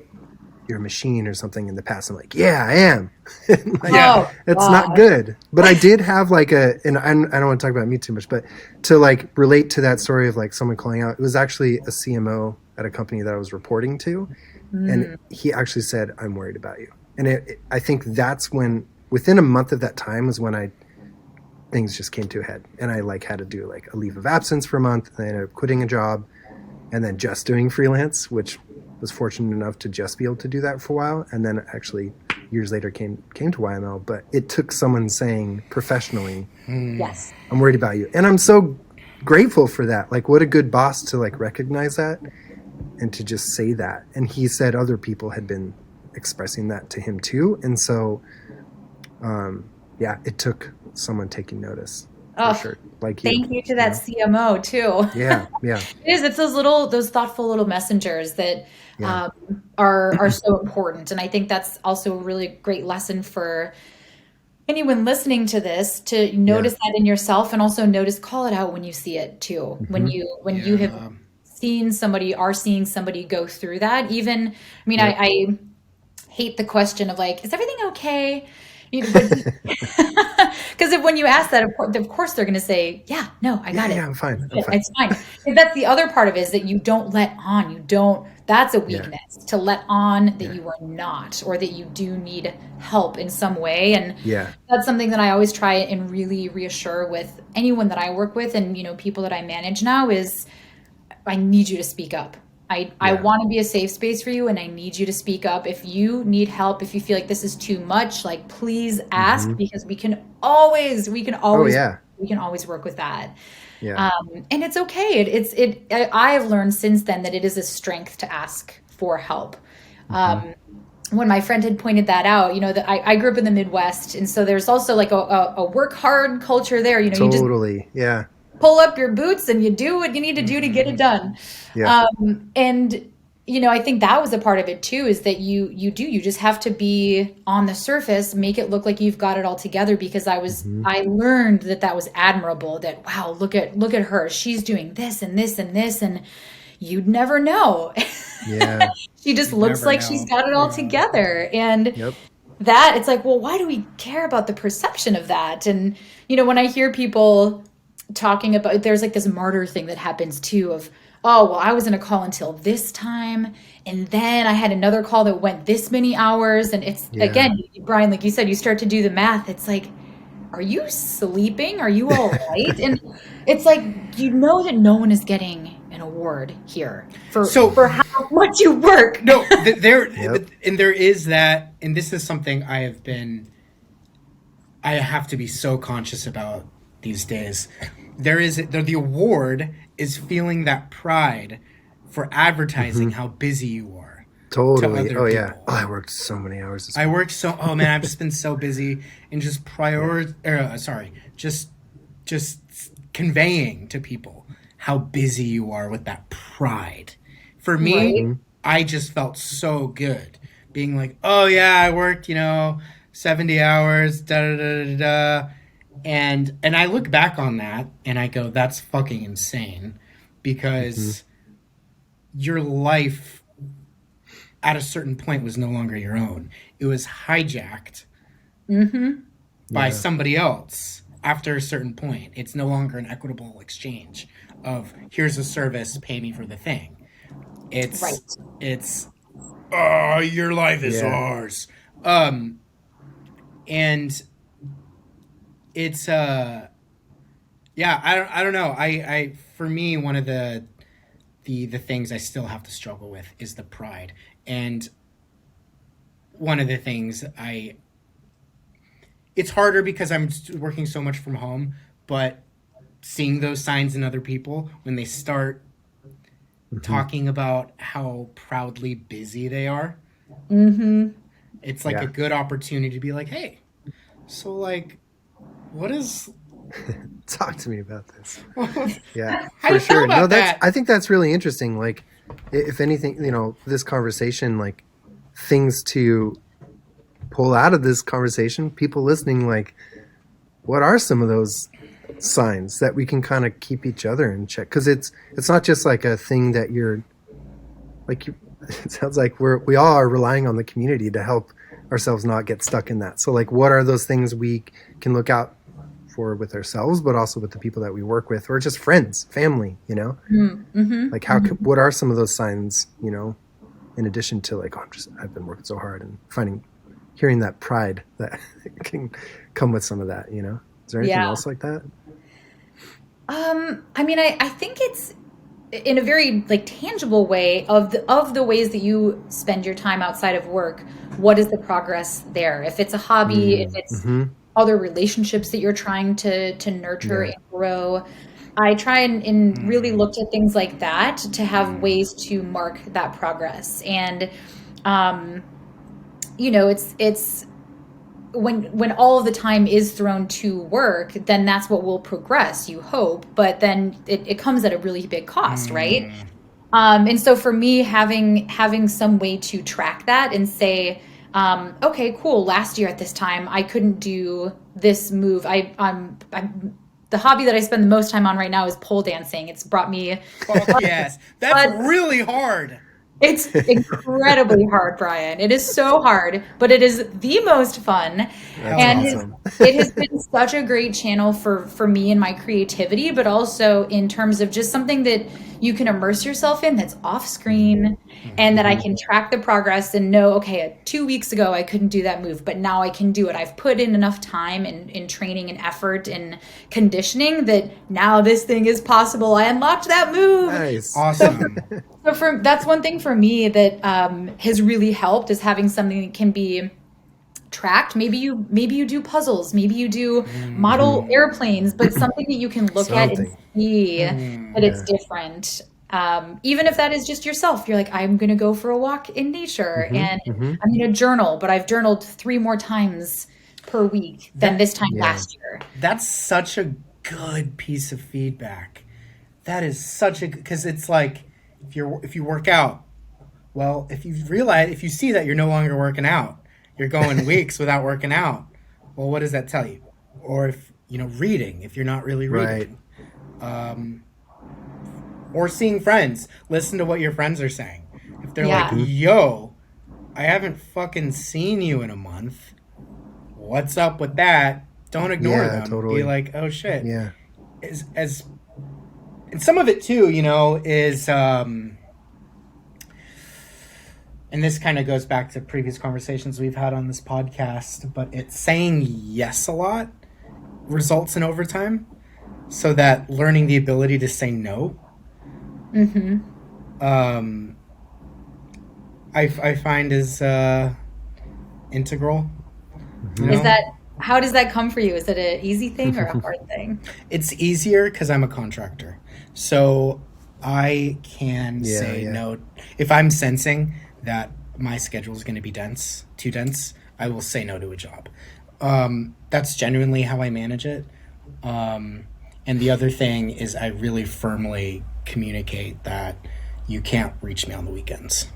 you're a machine or something in the past. I'm like, yeah, I am. Like, it's not good. But I did have like and I don't want to talk about me too much, but to like relate to that story of like someone calling out, it was actually a CMO at a company that I was reporting to. And he actually said, I'm worried about you. And I think that's when, within a month of that time was when things just came to a head. And I like had to do like a leave of absence for a month. And I ended up quitting a job and then just doing freelance, which was fortunate enough to just be able to do that for a while. And then actually years later came to YML, but it took someone saying professionally, yes, I'm worried about you. And I'm so grateful for that. Like what a good boss to like recognize that and to just say that. And he said other people had been expressing that to him too. And so, it took someone taking notice. For sure. Like thank you to that CMO too. Yeah. It's those thoughtful little messengers that are so important. And I think that's also a really great lesson for anyone listening to this, to notice that in yourself, and also call it out when you see it too. When you have seeing somebody go through that. Even, I mean, I hate the question of like, is everything okay? Because when you ask that, of course they're going to say, yeah, no, I got it. Yeah, I'm fine. It's fine. And that's the other part of it, is that you don't let on. That's a weakness, to let on that you are not, or that you do need help in some way. And that's something that I always try and really reassure with anyone that I work with, and, you know, people that I manage now, is I need you to speak up. I want to be a safe space for you, and I need you to speak up. If you need help, if you feel like this is too much, like, please ask, because we can always work with that. Yeah. And it's okay. I have learned since then that it is a strength to ask for help. When my friend had pointed that out, you know, that I grew up in the Midwest, and so there's also like a work hard culture there. You know, totally. You just pull up your boots and you do what you need to do to get it done. Yeah. And, you know, I think that was a part of it too, is that you just have to be on the surface, make it look like you've got it all together, because I learned that was admirable, that, wow, look at her. She's doing this and this and this, and you'd never know. Yeah. She just looks like she's got it all together. And that, it's like, well, why do we care about the perception of that? And, you know, when I hear people talking about, there's like this martyr thing that happens too, of, oh, well, I was in a call until this time. And then I had another call that went this many hours. And it's, Yeah. again, Brian, like you said, you start to do the math. It's like, are you sleeping? Are you all right? And it's like, you know that no one is getting an award here for how much you work. No, there Yep. and there is that, and this is something I have to be so conscious about these days. The award is feeling that pride for advertising how busy you are. Totally. other Oh yeah. people. Oh, I worked so many hours this I worked so. Oh man, I've just been so busy and just just conveying to people how busy you are with that pride. For me, Right. I just felt so good being like, oh yeah, I worked 70 hours, da da da da da, and I look back on that and I go, that's fucking insane, because your life at a certain point was no longer your own. It was hijacked by somebody else after a certain point. It's no longer an equitable exchange of here's a service, pay me for the thing. It's Right. it's oh, your life is ours. And it's I don't know. I for me, one of the things I still have to struggle with is the pride. And one of the things it's harder because I'm working so much from home, but seeing those signs in other people when they start talking about how proudly busy they are, it's like a good opportunity to be like, hey, so like, what is... Talk to me about this. Yeah, How do you for sure. feel about No, that? I think that's really interesting. Like, if anything, this conversation, like, things to pull out of this conversation, people listening, like, what are some of those signs that we can kind of keep each other in check? Because it's not just like a thing that you're like. It sounds like we all are relying on the community to help ourselves not get stuck in that. So, like, what are those things we can look out for with ourselves, but also with the people that we work with, or just friends, family? Like, what are some of those signs? In addition to like, I've been working so hard and hearing that pride that can come with some of that. Is there anything else like that? I mean, I think it's in a very like tangible way of the ways that you spend your time outside of work. What is the progress there? If it's a hobby, if it's other relationships that you're trying to nurture and grow. I try and really look at things like that to have ways to mark that progress. And, it's when all of the time is thrown to work, then that's what will progress, you hope. But then it comes at a really big cost, right? And so for me, having some way to track that and say, okay, cool. Last year at this time, I couldn't do this move. I'm the hobby that I spend the most time on right now is pole dancing. It's brought me. Fuck yes, that's really hard. It's incredibly hard, Brian. It is so hard, but it is the most fun. That's awesome. It has been such a great channel for me and my creativity, but also in terms of just something that you can immerse yourself in that's off screen and that I can track the progress and know, okay, 2 weeks ago I couldn't do that move, but now I can do it. I've put in enough time in training and effort and conditioning that now this thing is possible. I unlocked that move. Nice. Awesome. So that's one thing for me that has really helped is having something that can be tracked. Maybe you do puzzles, maybe you do model airplanes, but something that you can look at and see that it's different. Even if that is just yourself, you're like, I'm going to go for a walk in nature and I'm going to journal, but I've journaled 3 more times per week than this time last year. That's such a good piece of feedback. That is such a, because it's like, if you work out, well, if you see that you're no longer working out, you're going weeks without working out, well, what does that tell you? Or if reading, if you're not really reading, or seeing friends, listen to what your friends are saying. If they're like, yo, I haven't fucking seen you in a month, what's up with that? Don't ignore them. Totally. Be like, oh shit. Yeah. And some of it too, you know, is and this kind of goes back to previous conversations we've had on this podcast, but it's saying yes a lot results in overtime, so that learning the ability to say no I find is integral. You know? Is that, how does that come for you? Is it an easy thing or a hard thing? It's easier because I'm a contractor. So I can say no. If I'm sensing that my schedule is going to be too dense, I will say no to a job. That's genuinely how I manage it. And the other thing is I really firmly communicate that you can't reach me on the weekends.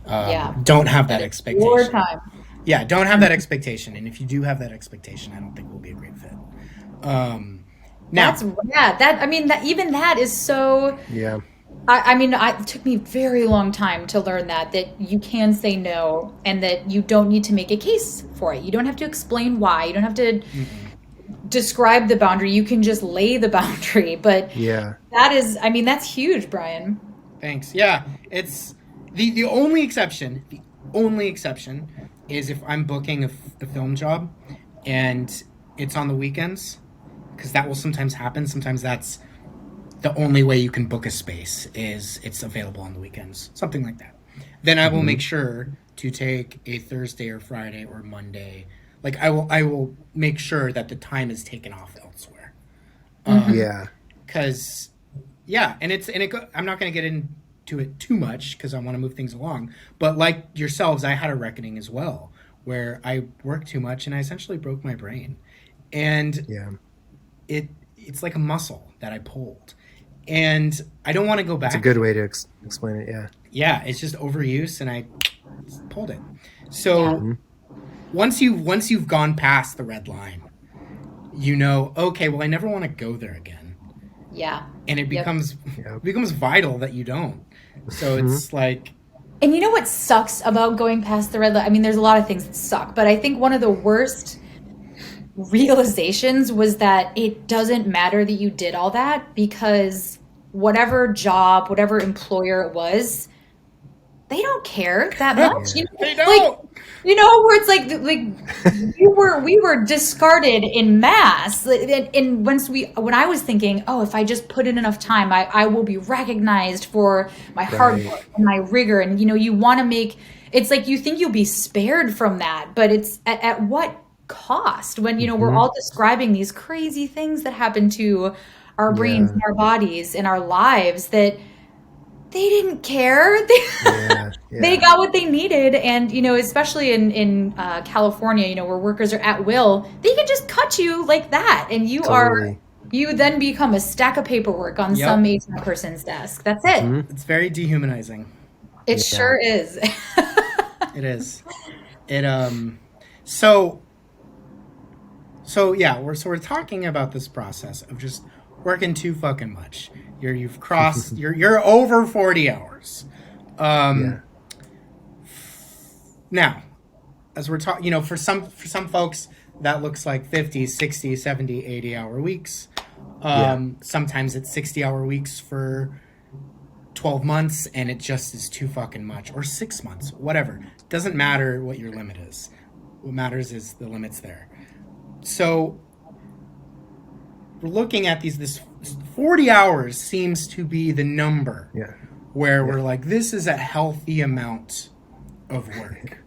Don't have that expectation. Your time. Yeah, don't have that expectation. And if you do have that expectation, I don't think we'll be a great fit. Now, that's rad. Even that is so. Yeah. It took me a very long time to learn that you can say no and that you don't need to make a case for it. You don't have to explain why. You don't have to describe the boundary. You can just lay the boundary. But that's huge, Bryan. Thanks. Yeah, it's the only exception. The only exception is if I'm booking a film job and it's on the weekends, because that will sometimes happen. Sometimes that's the only way you can book a space is it's available on the weekends, something like that. Then I will make sure to take a Thursday or Friday or Monday. Like I will make sure that the time is taken off elsewhere. Because I'm not going to get into it too much because I want to move things along. But like yourselves, I had a reckoning as well where I worked too much and I essentially broke my brain. And it's like a muscle that I pulled. And I don't want to go back. It's a good way to explain it, yeah. Yeah, it's just overuse and I pulled it. So once you've gone past the red line, you know, okay, well, I never want to go there again. Yeah. And it becomes vital that you don't. So it's like... And you know what sucks about going past the red line? I mean, there's a lot of things that suck, but I think one of the worst realizations was that it doesn't matter that you did all that because whatever job, whatever employer it was, they don't care that much. They don't. Where it's like we were discarded in mass. And when I was thinking, oh, if I just put in enough time, I will be recognized for my hard work and my rigor. And you want to make it's like you think you'll be spared from that, but it's at what cost? When we're all describing these crazy things that happen to our brains and our bodies and our lives that they didn't care. They got what they needed. And, especially in California, where workers are at will, they can just cut you like that. And you then become a stack of paperwork on some HR person's desk. That's it. It's very dehumanizing. It sure is. It is. So we're talking about this process of just working too fucking much. You've crossed. You're over 40 hours. Now, as we're talking, for some folks that looks like 50, 60, 70, 80-hour weeks. Sometimes it's 60-hour weeks for 12 months, and it just is too fucking much, or 6 months, whatever. It doesn't matter what your limit is. What matters is the limit's there. So we're looking at this 40 hours seems to be the number where we're like, this is a healthy amount of work.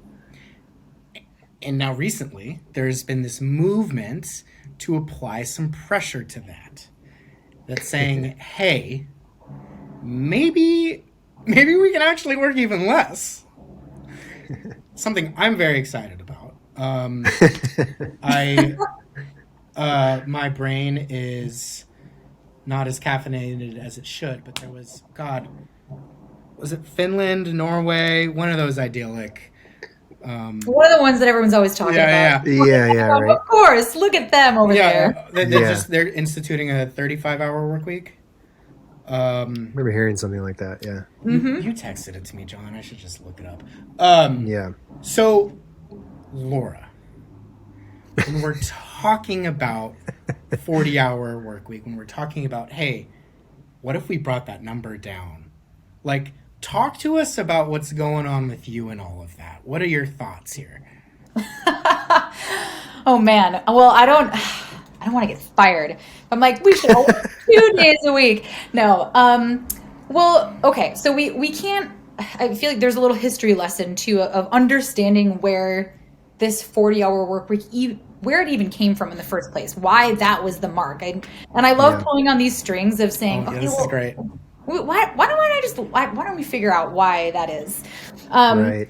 And now recently, there's been this movement to apply some pressure to that. That's saying, hey, maybe we can actually work even less. Something I'm very excited about. My brain is not as caffeinated as it should, but there was it Finland, Norway, one of those idyllic. One of the ones that everyone's always talking about. Right. Of course, look at them over there. They're instituting a 35-hour work week. I remember hearing something like that. Yeah. You texted it to me, John. I should just look it up. So, Laura, when we're talking about 40-hour work week, when we're talking about, hey, what if we brought that number down? Like, talk to us about what's going on with you and all of that. What are your thoughts here? Oh man. Well, I don't want to get fired. I'm like, we should all work 2 days a week. No. Well, okay. So we can't, I feel like there's a little history lesson too of understanding where this 40-hour work week, where it even came from in the first place, why that was the mark. And I love pulling on these strings of saying, Oh, yeah, this is great. Why don't we figure out why that is? Right.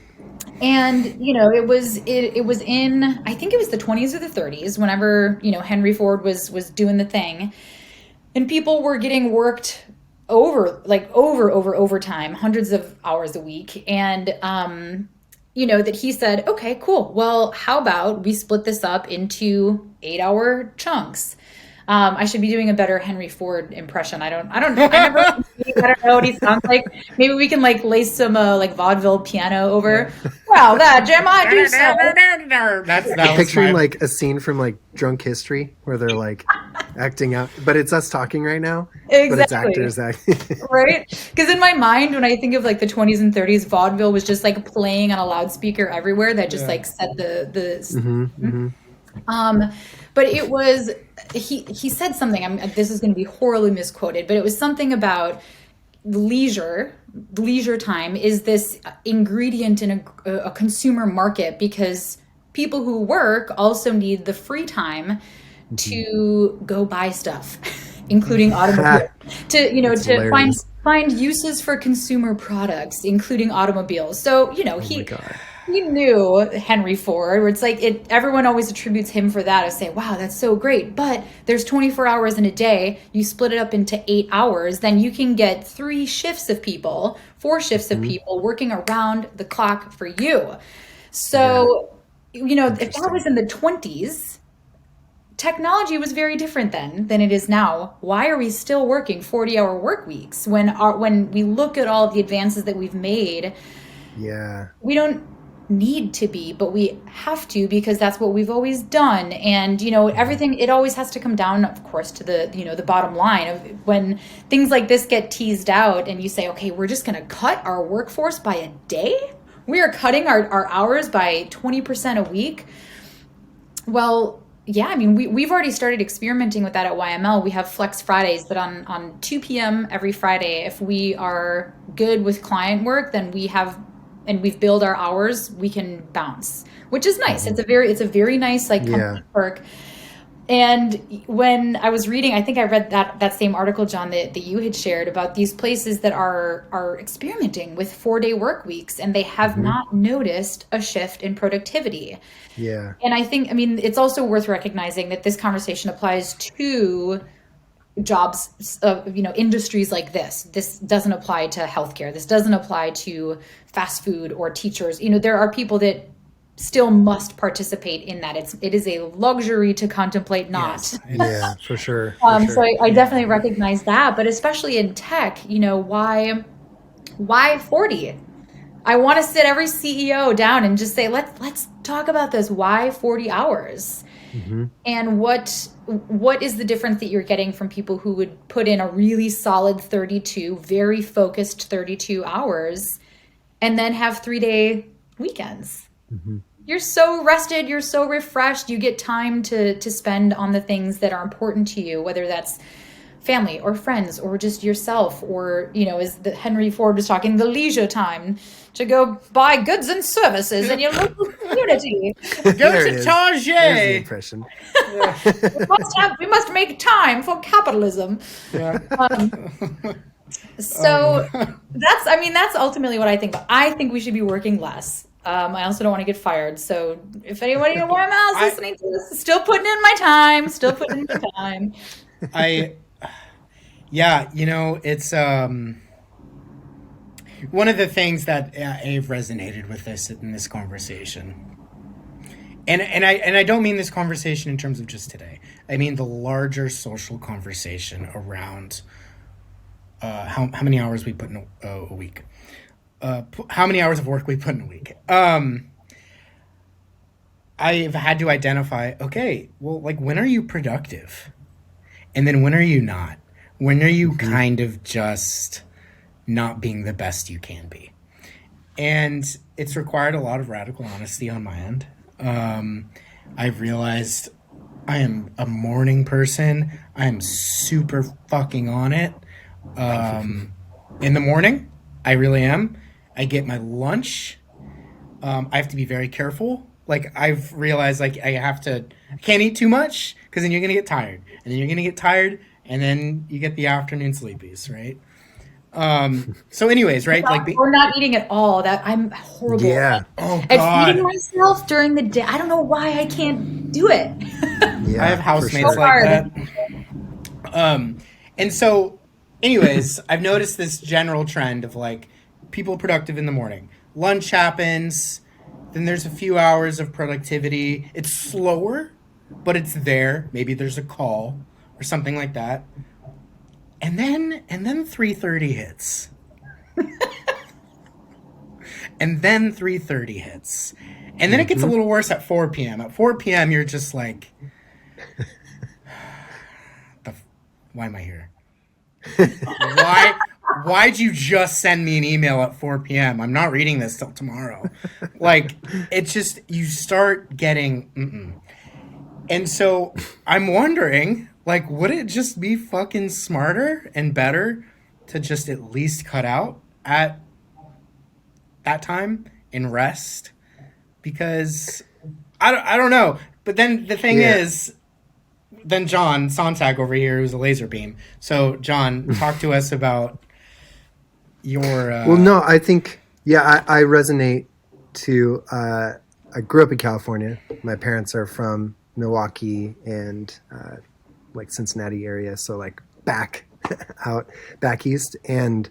And it was in, I think it was the 20s or the 30s, whenever Henry Ford was doing the thing, and people were getting worked overtime, hundreds of hours a week, and that he said, okay, cool. Well, how about we split this up into 8-hour chunks? I should be doing a better Henry Ford impression. I don't know what he sounds like. Maybe we can lay some vaudeville piano over. Yeah. Wow, that Jim, I do so. I'm picturing a scene from Drunk History where they're acting out, but it's us talking right now. Exactly. But it's actors acting. Right? Because in my mind, when I think of the 20s and 30s, vaudeville was just playing on a loudspeaker everywhere that just set the but it was, he said something, this is going to be horribly misquoted, but it was something about leisure time is this ingredient in a consumer market, because people who work also need the free time to go buy stuff, including automobiles, to find uses for consumer products, including automobiles. So, he knew Henry Ford, where it's everyone always attributes him for that, to say, wow, that's so great. But there's 24 hours in a day. You split it up into 8 hours, then you can get 4 shifts of people working around the clock for you. So, if that was in the 20s, technology was very different then than it is now. Why are we still working 40-hour work weeks when we look at all of the advances that we've made? Yeah. We don't need to be, but we have to, because that's what we've always done. And everything, it always has to come down, of course, to the bottom line of when things like this get teased out and you say, okay, we're just going to cut our workforce by a day. We are cutting our hours by 20% a week. Well, yeah, we've already started experimenting with that at YML. We have Flex Fridays, but on 2 p.m. every Friday, if we are good with client work, then we've billed our hours, we can bounce, which is nice. It's a very nice company perk. And when I was reading, I think I read that same article, John, that you had shared about these places that are experimenting with 4-day work weeks, and they have not noticed a shift in productivity. Yeah. And I think, it's also worth recognizing that this conversation applies to jobs, industries like this. This doesn't apply to healthcare. This doesn't apply to fast food or teachers. There are people that still must participate in that. It is a luxury to contemplate not. Yes. Yeah, for sure. So I definitely recognize that, but especially in tech, why 40? I want to sit every CEO down and just say, let's talk about this. Why 40 hours? And what is the difference that you're getting from people who would put in a really solid 32, very focused 32 hours, and then have 3-day weekends? You're so rested, you're so refreshed, you get time to spend on the things that are important to you, whether that's family or friends or just yourself, or as the Henry Ford was talking, the leisure time to go buy goods and services in your local community. Go to Target. There's the impression. We must make time for capitalism. Yeah. So that's ultimately what I think. But I think we should be working less. I also don't want to get fired. So if anybody in YML is listening to this, still putting in my time. It's one of the things that I've resonated with in this conversation, and I don't mean this conversation in terms of just today. I mean the larger social conversation around how many hours we put in a week, how many hours of work we put in a week. I've had to identify, okay, well, when are you productive? And then when are you not? When are you kind of just not being the best you can be? And it's required a lot of radical honesty on my end. I've realized I am a morning person. I am super fucking on it. In the morning, I really am. I get my lunch. I have to be very careful. Like, I've realized, like, I can't eat too much because then you're going to get tired. And then you're going to get tired, and then you get the afternoon sleepies, right? So anyways, right? Or not eating at all. That I'm horrible. Yeah. Oh, At God. feeding myself during the day. I don't know why I can't do it. Yeah, I have housemates sure. like that. And so, anyways, I've noticed this general trend of like people productive in the morning. Lunch happens, then there's a few hours of productivity. It's slower, but it's there. Maybe there's a call or something like that. And then 3:30 hits. And then 3:30 hits. And then it gets a little worse at 4 p.m. At 4 p.m., you're just like, why am I here? Why'd you just send me an email at 4 p.m.? I'm not reading this till tomorrow. Like, it's just, you start getting, And so I'm wondering, like, would it just be fucking smarter and better to just at least cut out at that time and rest? Because I don't know. But then the thing is, then John Sontag over here, who's a laser beam. So, John, talk to us about your... Well, no, I think, I resonate too. I grew up in California. My parents are from Milwaukee and like Cincinnati area, so like back east. And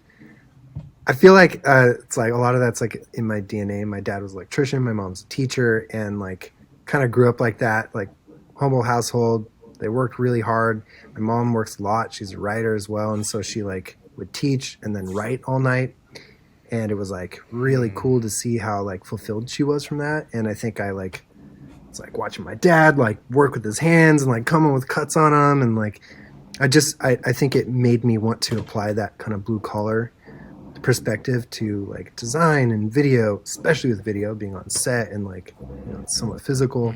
I feel like it's like a lot of that's like in my DNA. My dad was an electrician, my mom's a teacher, and like kind of grew up like that, like humble household. They worked really hard. My mom works a lot. She's a writer as well, and so she like would teach and then write all night. And it was like really cool to see how like fulfilled she was from that. And I think it's like watching my dad like work with his hands and like come in with cuts on them, and like I think it made me want to apply that kind of blue collar perspective to like design and video, especially with video being on set and like, you know, it's somewhat physical.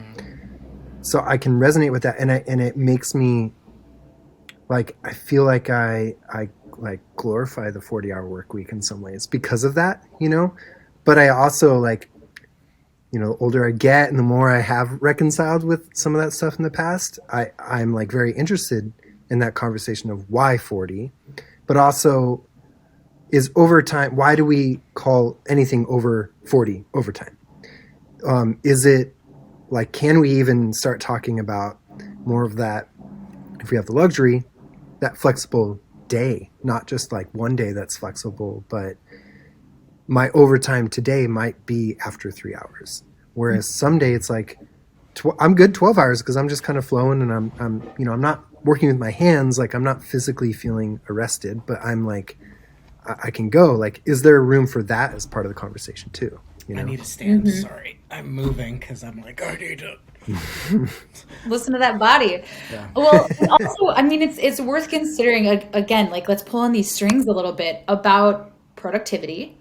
So I can resonate with that, and it makes me like, I feel like I like glorify the 40-hour work week in some ways because of that, you know. But I also like, you know, the older I get and the more I have reconciled with some of that stuff in the past, I'm like very interested in that conversation of why 40, but also is overtime. Why do we call anything over 40 overtime? Is it like, can we even start talking about more of that, if we have the luxury, that flexible day, not just like one day that's flexible, but my overtime today might be after 3 hours. Whereas someday it's like, I'm good 12 hours because I'm just kind of flowing, and I'm, you know, I'm not working with my hands. Like, I'm not physically feeling arrested, but I'm like, I can go. Like, is there room for that as part of the conversation too? You know? I need to stand. Sorry. I'm moving because I'm like, I need to. Listen to that body. Yeah. Well, also, I mean, it's worth considering, again, like, let's pull on these strings a little bit about productivity,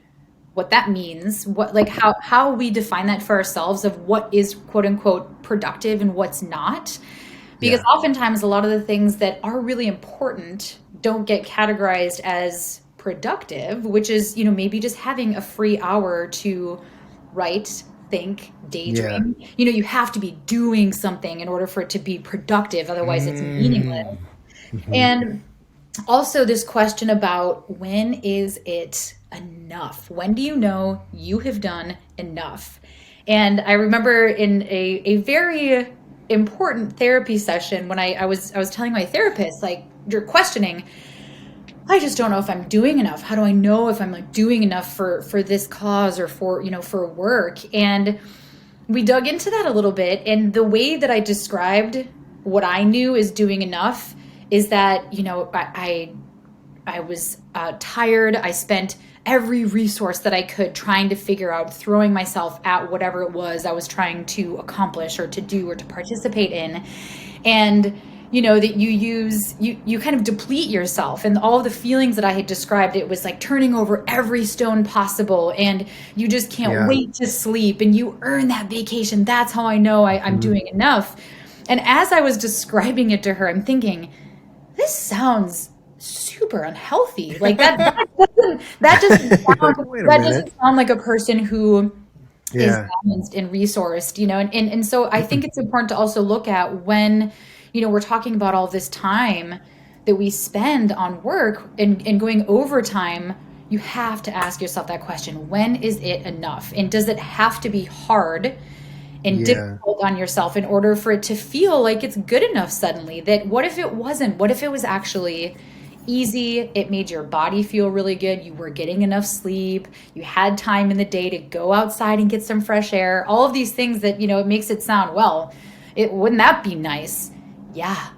what that means, what, like, how we define that for ourselves of what is quote unquote productive and what's not. Because oftentimes a lot of the things that are really important don't get categorized as productive, which is, you know, maybe just having a free hour to write, think, daydream. You know, you have to be doing something in order for it to be productive. Otherwise it's meaningless. And also this question about, when is it enough? When do you know you have done enough? And I remember in a very important therapy session when I was telling my therapist, like, you're questioning, I just don't know if I'm doing enough. How do I know if I'm like doing enough for this cause or for, you know, for work? And we dug into that a little bit. And the way that I described what I knew is doing enough is that, you know, I was tired. I spent every resource that I could trying to figure out, throwing myself at whatever it was I was trying to accomplish or to do or to participate in. And that you kind of deplete yourself, and all of the feelings that I had described, it was like turning over every stone possible, and you just can't wait to sleep, and you earn that vacation. That's how I know I'm doing enough. And as I was describing it to her, I'm thinking, this sounds super unhealthy. Like that doesn't sound like a person who is balanced and resourced, and so I think it's important to also look at when, we're talking about all this time that we spend on work and going overtime. You have to ask yourself that question: when is it enough? And does it have to be hard and difficult on yourself in order for it to feel like it's good enough suddenly? That what if it wasn't? What if it was actually easy? It made your body feel really good. You were getting enough sleep. You had time in the day to go outside and get some fresh air. All of these things that, it makes it sound, well, wouldn't that be nice? Yeah,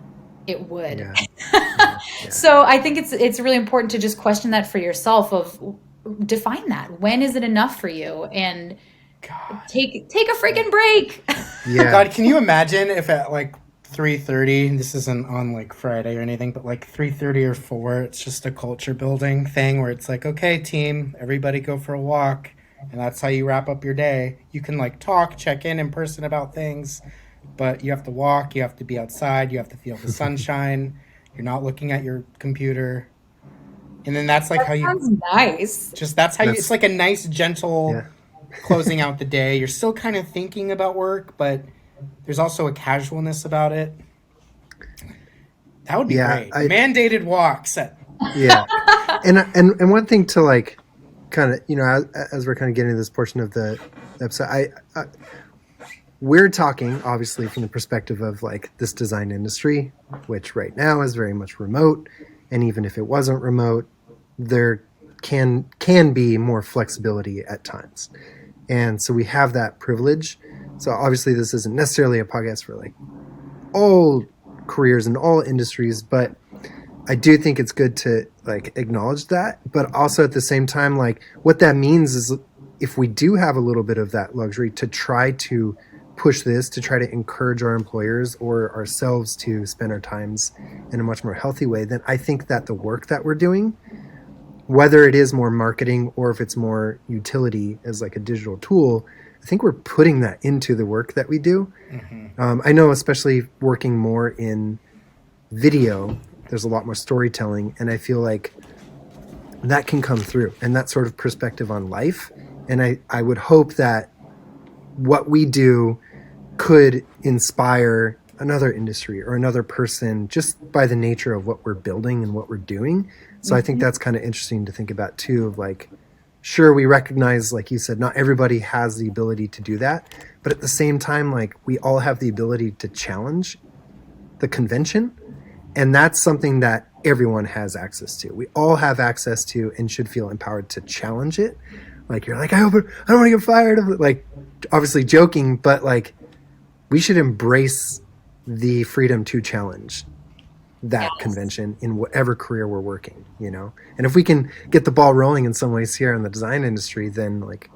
it would. Yeah. So I think it's really important to just question that for yourself, of define that. When is it enough for you? And take a freaking break. Yeah. God, can you imagine if at like 3:30, this isn't on like Friday or anything, but like 3:30 or 4, it's just a culture building thing where it's like, okay, team, everybody go for a walk, and that's how you wrap up your day. You can like talk, check in person about things, but you have to walk, you have to be outside, you have to feel the sunshine, you're not looking at your computer. And then that's like that how you sounds nice. Just it's like a nice gentle closing out the day. You're still kind of thinking about work, but there's also a casualness about it. That would be great. Mandated walks. And one thing to like kind of, as we're kind of getting to this portion of the episode, we're talking obviously from the perspective of like this design industry, which right now is very much remote. And even if it wasn't remote, there can be more flexibility at times. And so we have that privilege. So obviously this isn't necessarily a podcast for like all careers in all industries, but I do think it's good to like acknowledge that. But also at the same time, like what that means is if we do have a little bit of that luxury to try to push this, to try to encourage our employers or ourselves to spend our times in a much more healthy way, then I think that the work that we're doing, whether it is more marketing or if it's more utility as like a digital tool, I think we're putting that into the work that we do. Mm-hmm. I know, especially working more in video, there's a lot more storytelling, and I feel like that can come through, and that sort of perspective on life. And I would hope that what we do could inspire another industry or another person just by the nature of what we're building and what we're doing. So I think that's kind of interesting to think about too, of like, sure, we recognize, like you said, not everybody has the ability to do that, but at the same time, like we all have the ability to challenge the convention. And that's something that everyone has access to. We all have access to and should feel empowered to challenge it. Like you're like, I don't want to get fired. Like obviously joking, but like we should embrace the freedom to challenge that convention in whatever career we're working, And if we can get the ball rolling in some ways here in the design industry, then like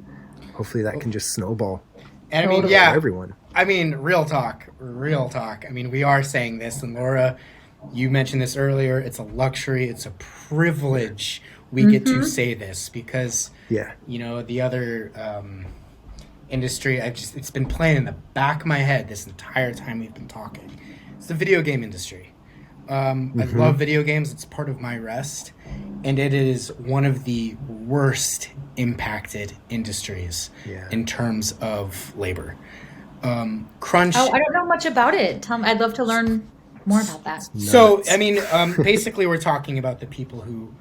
hopefully that can just snowball. And I mean, for everyone. I mean, real talk. I mean, we are saying this, and Laura, you mentioned this earlier. It's a luxury. It's a privilege. We get to say this because, the other industry, it's been playing in the back of my head this entire time we've been talking. It's the video game industry. I love video games. It's part of my rest. And it is one of the worst impacted industries in terms of labor. Crunch. Oh, I don't know much about it. I'd love to learn more about that. So, I mean, basically we're talking about the people who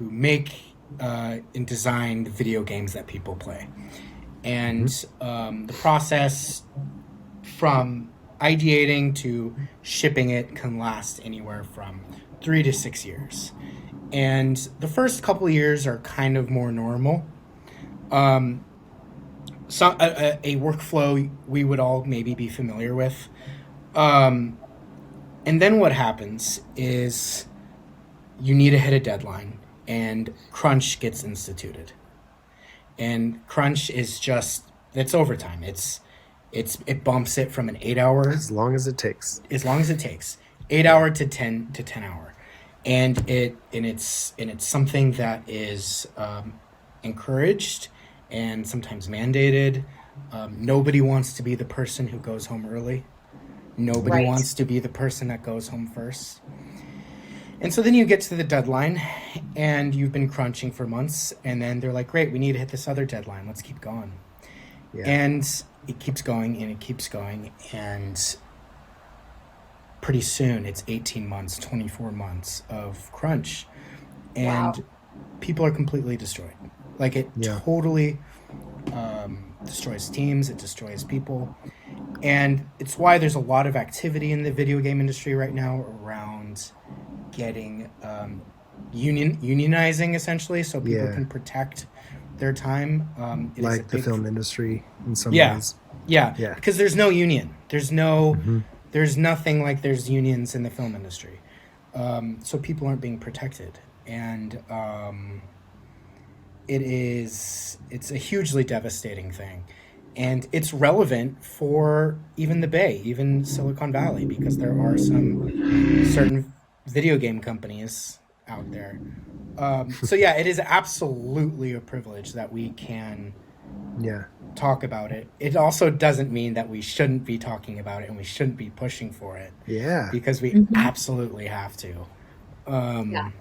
make and design the video games that people play. And the process from ideating to shipping it can last anywhere from 3 to 6 years. And the first couple of years are kind of more normal. A workflow we would all maybe be familiar with. And then what happens is you need to hit a deadline, and crunch gets instituted. And crunch is it's overtime. It bumps it from an 8 hour. As long as it takes. 8-hour to 10 hour, and it's something that is encouraged and sometimes mandated. Nobody wants to be the person who goes home early. Nobody Right. wants to be the person that goes home first. And so then you get to the deadline, and you've been crunching for months, and then they're like, great, we need to hit this other deadline. Let's keep going. Yeah. And it keeps going, and it keeps going, and pretty soon it's 18 months, 24 months of crunch. And Wow. people are completely destroyed. Like, it Yeah. totally destroys teams, it destroys people. And it's why there's a lot of activity in the video game industry right now around getting unionizing, essentially, so people Yeah. can protect their time. It is a Like the big- film industry in some Yeah. ways. Yeah, Yeah. because there's no union. There's Mm-hmm. nothing like there's unions in the film industry. So people aren't being protected. And it's a hugely devastating thing. And it's relevant for even the Bay, even Silicon Valley, because there are some certain video game companies out there. So yeah, it is absolutely a privilege that we can Yeah. talk about it. It also doesn't mean that we shouldn't be talking about it and we shouldn't be pushing for it, Yeah. because we Mhm. absolutely have to. Yeah.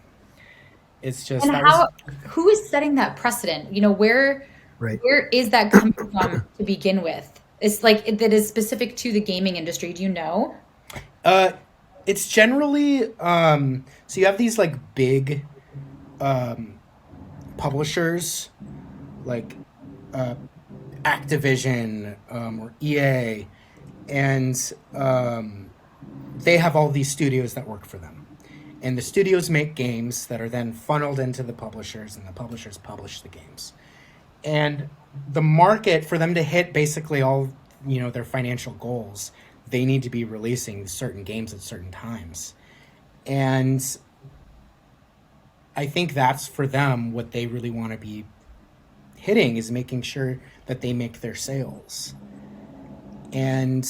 It's just And that was who is setting that precedent? Where Right. is that coming from to begin with? It's like that is specific to the gaming industry. Do you know? it's generally so you have these like big publishers like Activision or EA, and they have all these studios that work for them, and the studios make games that are then funneled into the publishers, and the publishers publish the games. And the market, for them to hit basically all their financial goals, they need to be releasing certain games at certain times. And I think that's, for them, what they really want to be hitting, is making sure that they make their sales. And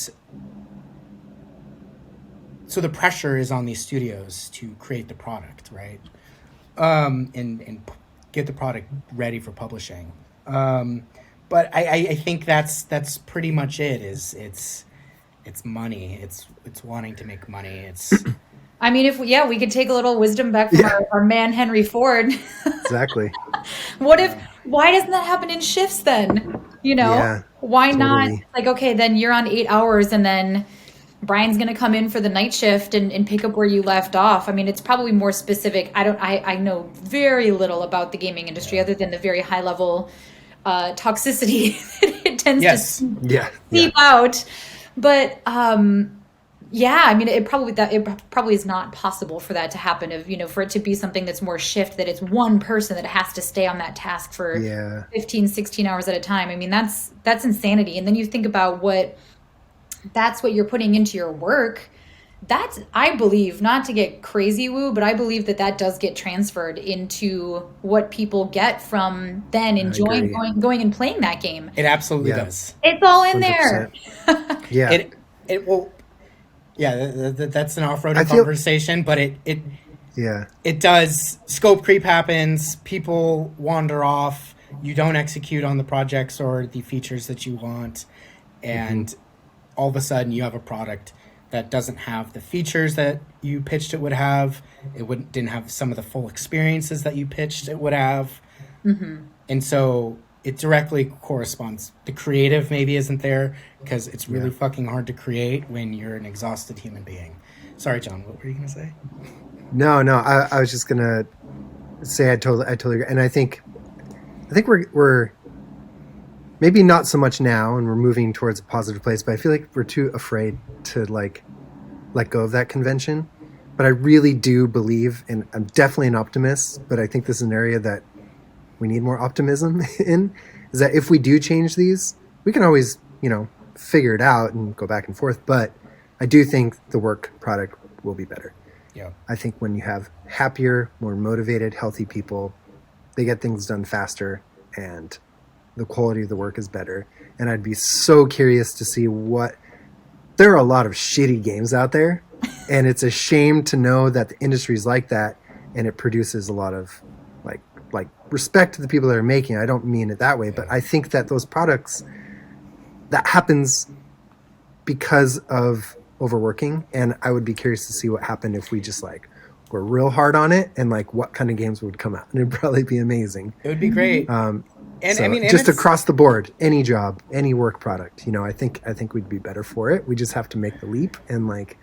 so the pressure is on these studios to create the product, right? And get the product ready for publishing. But I think that's pretty much it. It's money. It's wanting to make money. It's I mean, if we could take a little wisdom back from Yeah. our man Henry Ford. Exactly. Why doesn't that happen in shifts then? Yeah, Why not? totally. Like, okay, then you're on 8 hours, and then Brian's going to come in for the night shift and pick up where you left off. I mean, it's probably more specific. I know very little about the gaming industry other than the very high level toxicity that it tends Yes. to Yeah. seep out. But yeah, I mean, it probably is not possible for that to happen. For it to be something that's more shift, that it's one person that has to stay on that task for Yeah. 15, 16 hours at a time. I mean, that's insanity. And then you think about that's what you're putting into your work. That's, I believe, not to get crazy woo, but I believe that does get transferred into what people get from then enjoying agree. going and playing that game. It absolutely Yeah. does. It's all in there. 100%. Yeah. It will. Yeah, that's an off-road I feel- conversation, but it Yeah. does. Scope creep happens. People wander off. You don't execute on the projects or the features that you want, and all of a sudden you have a product that doesn't have the features that you pitched it would have. Didn't have some of the full experiences that you pitched it would have, and so it directly corresponds. The creative maybe isn't there because it's really fucking hard to create when you're an exhausted human being. Sorry, John, what were you gonna say? No, I was just gonna say I totally agree, and I think we're maybe not so much now, and we're moving towards a positive place. But I feel like we're too afraid to let go of that convention. But I really do believe, and I'm definitely an optimist. But I think this is an area that we need more optimism in. Is that if we do change these, we can always figure it out and go back and forth. But I do think the work product will be better. Yeah. I think when you have happier, more motivated, healthy people, they get things done faster and the quality of the work is better. And I'd be so curious to see there are a lot of shitty games out there. And it's a shame to know that the industry is like that, and it produces a lot of like respect to the people that are making it. I don't mean it that way, but I think that those products, that happens because of overworking, and I would be curious to see what happened if we just like were real hard on it, and like what kind of games would come out, and it'd probably be amazing. It would be great. And I mean, just across the board, any job, any work product, I think we'd be better for it. We just have to make the leap and like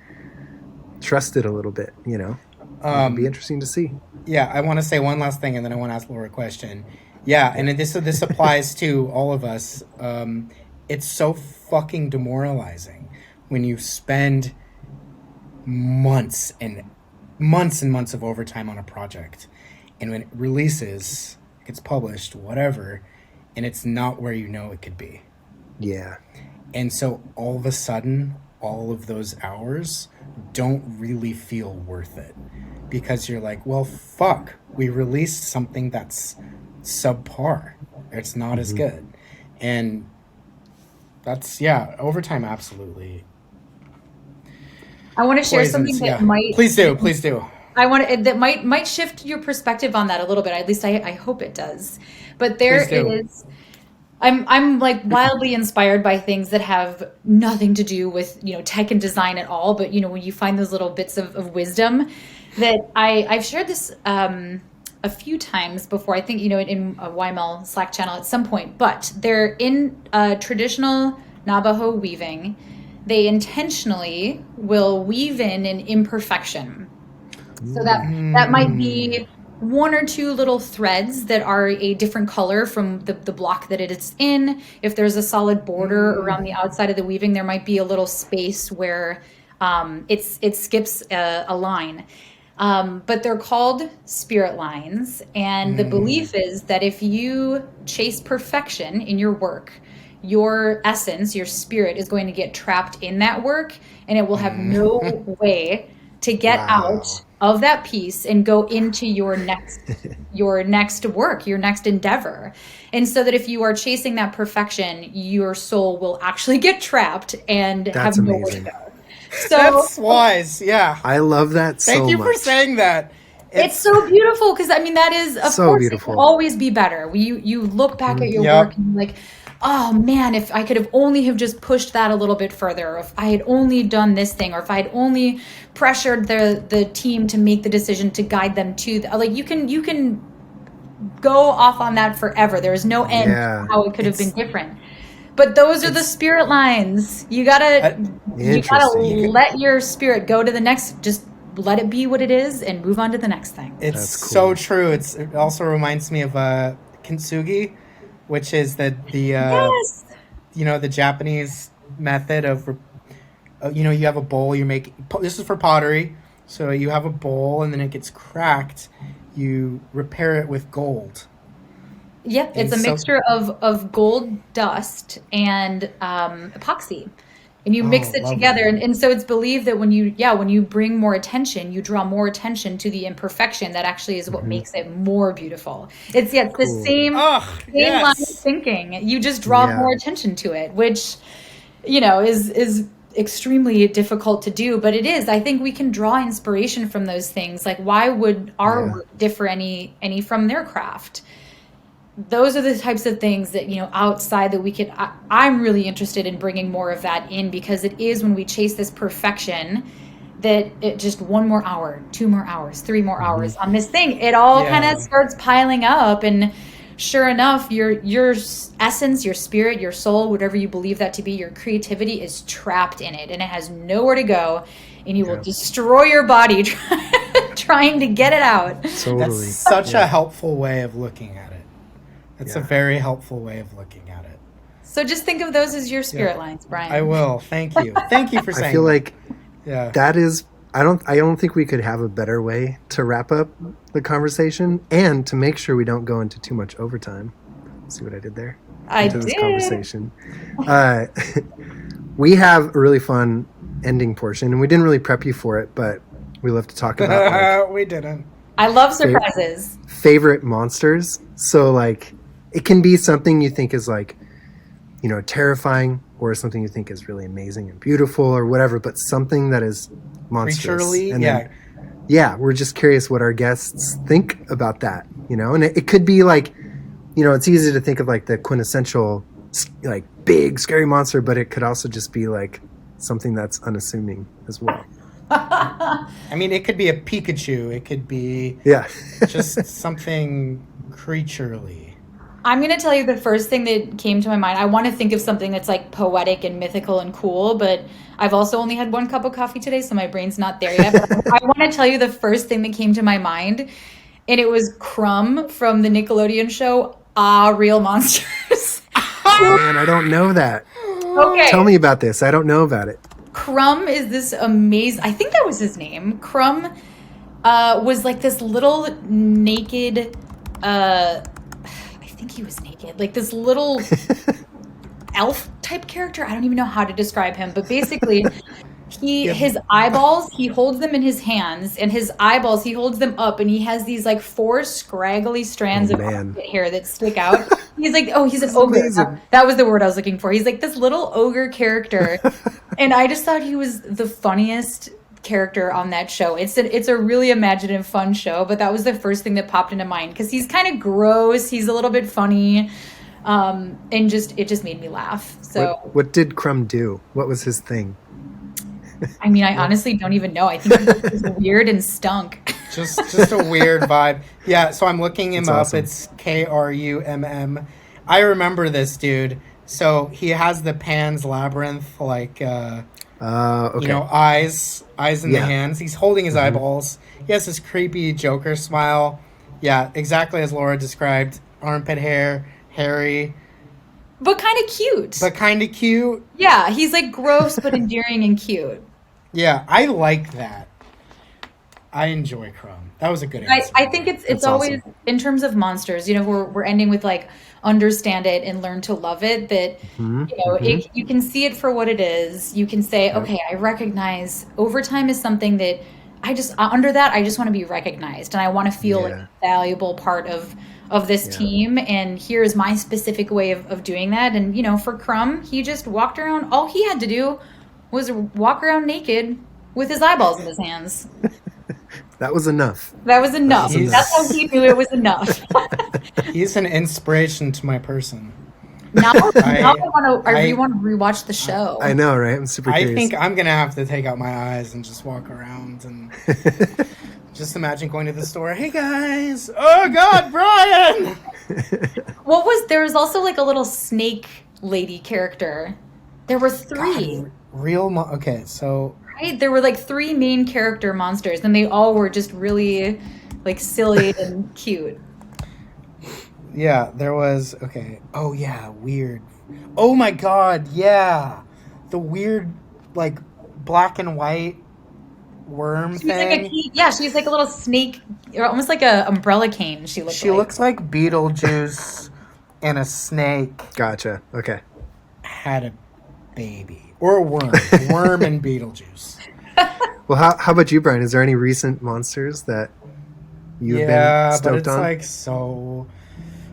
trust it a little bit. It'd be interesting to see. Yeah, I want to say one last thing, and then I want to ask Laura a question. Yeah, and this applies to all of us. It's so fucking demoralizing when you spend months and months of overtime on a project, and when it releases, gets published, whatever, and it's not where it could be. Yeah. And so all of a sudden, all of those hours don't really feel worth it, because you're like, well, fuck, we released something that's subpar. It's not as good. And that's, overtime, absolutely. I want to share something that might... Please do. That might shift your perspective on that a little bit. At least I hope it does. But there is... I'm like wildly inspired by things that have nothing to do with, tech and design at all. But, when you find those little bits of wisdom that I've shared this a few times before, I think, in a YML Slack channel at some point, but they're in traditional Navajo weaving. They intentionally will weave in an imperfection. So that might be one or two little threads that are a different color from the block that it is in. If there's a solid border around the outside of the weaving, there might be a little space where it skips a line. But they're called spirit lines. And the belief is that if you chase perfection in your work, your essence, your spirit is going to get trapped in that work, and it will have no way to get out of that piece and go into your next work, your next endeavor. And so that if you are chasing that perfection, your soul will actually get trapped and have nowhere to go. So that's wise. Yeah. I love that so much. Thank you for saying that. It's so beautiful, because that is, of course, beautiful. It will always be better. You look back at your work and you're like, oh man, if I could have only have just pushed that a little bit further, or if I had only done this thing, or if I had only pressured the team to make the decision to guide them to you can go off on that forever. There is no end to how it could have been different. But those are the spirit lines. You gotta let your spirit go to the next. Just let it be what it is and move on to the next thing. It's so true. It also reminds me of kintsugi, which is the Japanese method of you have a bowl, you make, this is for pottery, so you have a bowl and then it gets cracked, you repair it with gold. Yep, it's a mixture of gold dust and epoxy, and you mix it together. And so it's believed that when you bring more attention, you draw more attention to the imperfection. That actually is what makes it more beautiful. It's the same line of thinking. You just draw more attention to it, which is extremely difficult to do, but it is. I think we can draw inspiration from those things. Like, why would our work differ any from their craft? Those are the types of things that, outside that we could, I'm really interested in bringing more of that in, because it is when we chase this perfection that it just 1 more hour, 2 more hours, 3 more hours on this thing, it all kind of starts piling up. And sure enough, your essence, your spirit, your soul, whatever you believe that to be, your creativity is trapped in it, and it has nowhere to go, and you will destroy your body trying to get it out. Totally. That's such a helpful way of looking at it. It's a very helpful way of looking at it. So just think of those as your spirit lines, Bryan. I will. Thank you. Thank you for saying I feel like that is, I don't think we could have a better way to wrap up the conversation and to make sure we don't go into too much overtime. See what I did there? This conversation. We have a really fun ending portion, and we didn't really prep you for it, but we love to talk about we didn't. I love surprises. Favorite monsters. So it can be something you think is terrifying, or something you think is really amazing and beautiful or whatever, but something that is monstrous. Creaturely, And yeah. Then, we're just curious what our guests think about that, and it could be like, it's easy to think of like the quintessential like big scary monster, but it could also just be like something that's unassuming as well. I mean, it could be a Pikachu. It could be just something creaturely. I'm going to tell you the first thing that came to my mind. I want to think of something that's like poetic and mythical and cool, but I've also only had one cup of coffee today, so my brain's not there yet. But I want to tell you the first thing that came to my mind, and it was Crumb from the Nickelodeon show, Real Monsters. Oh, man, I don't know that. Okay. Tell me about this. I don't know about it. Crumb is this amazing, I think that was his name. Crumb was like this little naked, I think he was naked, like this little elf type character. I don't even know how to describe him, but basically his eyeballs, he holds them in his hands, and his eyeballs, he holds them up, and he has these like 4 scraggly strands of hair that stick out. He's like, he's an ogre. Amazing. That was the word I was looking for. He's like this little ogre character. And I just thought he was the funniest character on that show. It's a really imaginative, fun show, but that was the first thing that popped into mind because he's kind of gross. He's a little bit funny. And it just made me laugh. So what did Crumb do? What was his thing? I mean, I honestly don't even know. I think he was weird and stunk. Just a weird vibe. Yeah, so I'm looking him up. Awesome. It's Krumm. I remember this dude. So he has the Pan's Labyrinth, like, okay. eyes in the hands. He's holding his eyeballs. He has this creepy Joker smile. Yeah, exactly as Laura described. Armpit hair, hairy. But kind of cute. Yeah, he's like gross but endearing and cute. Yeah, I like that. I enjoy Crumb. That was a good answer. I think it's always awesome. In terms of monsters. We're ending with like understand it and learn to love it. That you can see it for what it is. You can say, okay, I recognize overtime is something that I just want to be recognized, and I want to feel like a valuable part of this team. And here's my specific way of doing that. And for Crumb, he just walked around. All he had to do was walk around naked with his eyeballs in his hands. That was enough. That's how he knew it was enough. He's an inspiration to my person. Now I want to rewatch the show. I know, right? I'm super curious. I think I'm going to have to take out my eyes and just walk around and just imagine going to the store. Hey, guys. Oh, God, Brian. There was also like a little snake lady character. There were 3. God, okay, so... Right? There were like 3 main character monsters, and they all were just really like silly and cute. Yeah, there was... Okay. Oh, yeah, weird. Oh, my God, yeah. The weird, like, black and white worm thing. She's like a little snake, or almost like a umbrella cane. She looks like Beetlejuice and a snake. Gotcha. Okay. Had a baby. Or a worm. Worm and Beetlejuice. Well, how about you, Brian? Is there any recent monsters that you've been stoked on? Yeah, but it's like so...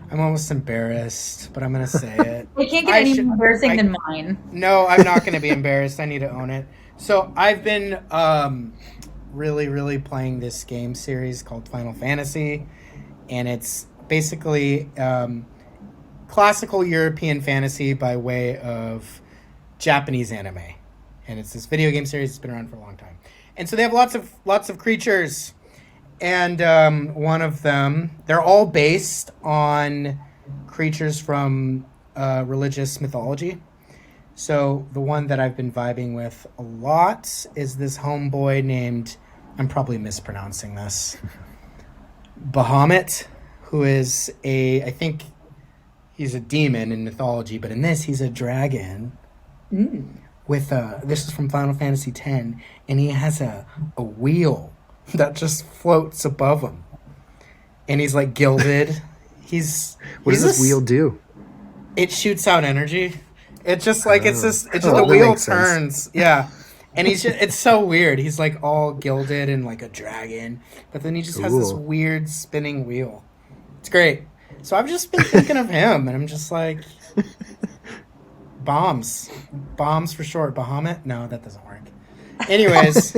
I'm almost embarrassed, but I'm going to say it. It can't get any more embarrassing than mine. No, I'm not going to be embarrassed. I need to own it. So I've been really, really playing this game series called Final Fantasy, and it's basically classical European fantasy by way of Japanese anime. And it's this video game series that's been around for a long time. And so they have lots of creatures. And one of them, they're all based on creatures from religious mythology. So the one that I've been vibing with a lot is this homeboy named, I'm probably mispronouncing this, Bahamut, who is I think he's a demon in mythology, but in this he's a dragon. With this is from Final Fantasy X, and he has a wheel that just floats above him, and he's like gilded. What does this wheel do? It shoots out energy. It's just like the wheel turns. Yeah, and it's so weird. He's like all gilded and like a dragon, but then he just has this weird spinning wheel. It's great. So I've just been thinking of him, and I'm just like, bombs for short. Bahamut? No, that doesn't work. Anyways,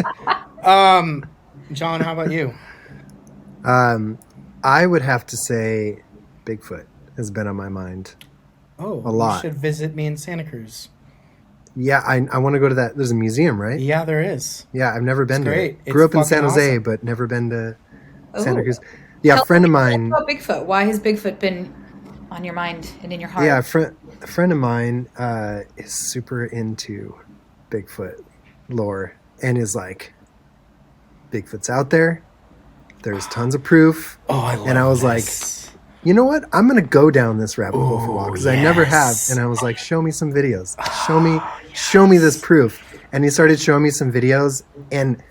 John, how about you? I would have to say Bigfoot has been on my mind. Oh, a lot. You should visit me in Santa Cruz. Yeah, I want to go to that. There's a museum, right? Yeah, there is. Yeah, I've never been to great. it. Grew It's up in San fucking Jose, awesome. but never been to Oh. Santa Cruz. Yeah, Tell a friend of me mine. about Bigfoot. Why has Bigfoot been on your mind and in your heart? Yeah, a friend of mine is super into Bigfoot lore and is like, Bigfoot's out there. There's tons of proof. Oh, I love And I was this. like, you know what? I'm gonna go down this rabbit hole for a while because I never have. yes. And I was like, show me some videos. Show me this proof. And he started showing me some videos. And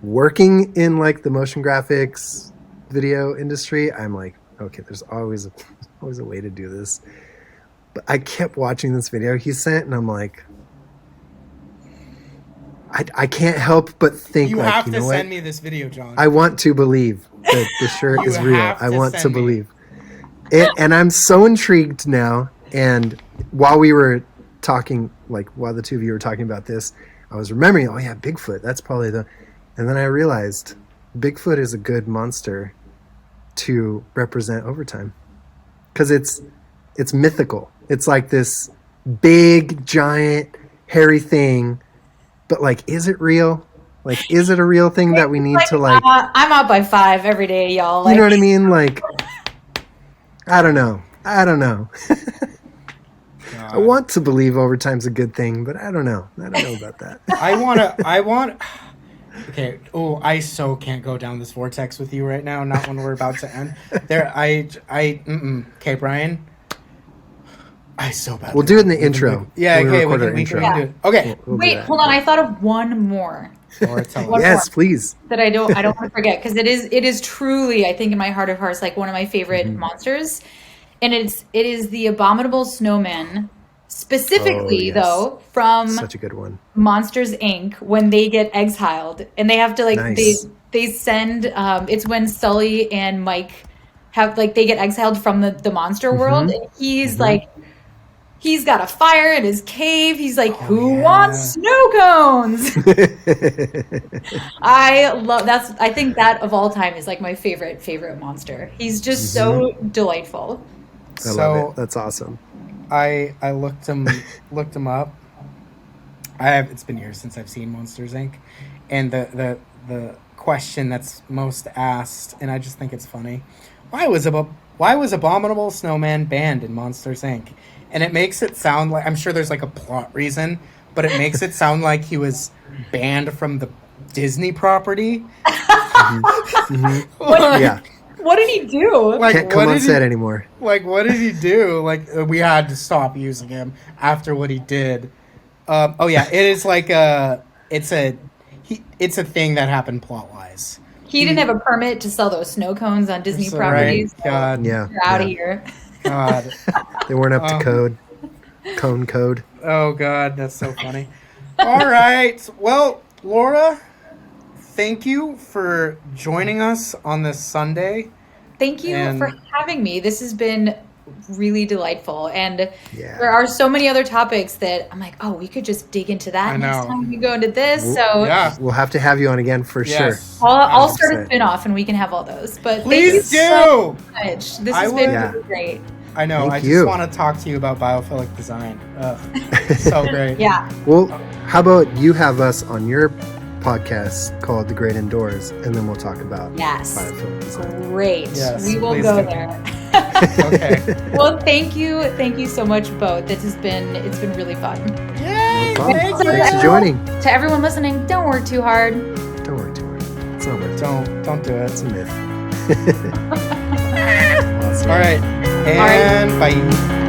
working in like the motion graphics video industry, I'm like, okay, there's always a way to do this. But I kept watching this video he sent, and I'm like, I can't help but think, You like, have you to know send what? me this video, John. I want to believe that the shirt You is real. have I to want to send me. believe. And I'm so intrigued now. And while we were talking, like while the two of you were talking about this, I was remembering, oh yeah, Bigfoot. That's probably the. And then I realized Bigfoot is a good monster to represent overtime because it's mythical. It's like this big, giant, hairy thing. But like, is it real? Like, is it a real thing that we need to like? I'm out by 5 every day, y'all. Like, You know what I mean? Like, I don't know. I want to believe overtime's a good thing, but I don't know. I don't know about that. I want. Okay. Oh, I so can't go down this vortex with you right now. Not when we're about to end. Okay, Brian. I so bad. We'll do it in the intro. Yeah. When Okay. record We our can intro. do it. Okay. We'll do wait, that. hold on. I thought of one more Laura, tell One us. Yes, please. that I don't want to forget because it is truly, I think, in my heart of hearts, like one of my favorite Mm-hmm. monsters, and it is the Abominable Snowman. Specifically, yes. though, from Such a good one. Monsters Inc. when they get exiled and they have to like Nice. they send it's when Sully and Mike have like they get exiled from the monster world and he's like he's got a fire in his cave. He's like, who wants snow cones? I think that of all time is like my favorite monster. He's just so delightful. I love it. That's awesome. I looked him up. It's been years since I've seen Monsters Inc. And the question that's most asked, and I just think it's funny, why was Abominable Snowman banned in Monsters Inc.? And it makes it sound like, I'm sure there's like a plot reason, but it makes it sound like he was banned from the Disney property. Yeah. What did he do? Like, Can't come on set anymore. Like, what did he do? Like, we had to stop using him after what he did. It is like it's a thing that happened plot wise. He didn't have a permit to sell those snow cones on Disney properties. Right? God, Yeah. You're out of here. God. They weren't up to code. Cone code. Oh God, that's so funny. All right, well, Laura, thank you for joining us on this Sunday. Thank you And- for having me. This has been really delightful. And Yeah. there are so many other topics that I'm like, oh, we could just dig into that I next know. time we go into this. So Yeah. We'll have to have you on again for Yes. I'll start a 100%. spin-off and we can have all those. But Please thank you so do. much. This I has will- been Yeah. really great. I know. Thank I you. just want to talk to you about biophilic design. So great. Yeah. Well, how about you have us on your podcast called The Great Indoors, and then we'll talk about Yes. biophilic design. Great. Yes, We will please go do. there. Okay. Well, thank you so much both. It's been really fun. Yay! No problem. Thank Thanks you. for joining. To everyone listening, don't work too hard. Don't worry too hard. It's not worth it. Don't do it. It's a myth. Awesome. All right. And bye.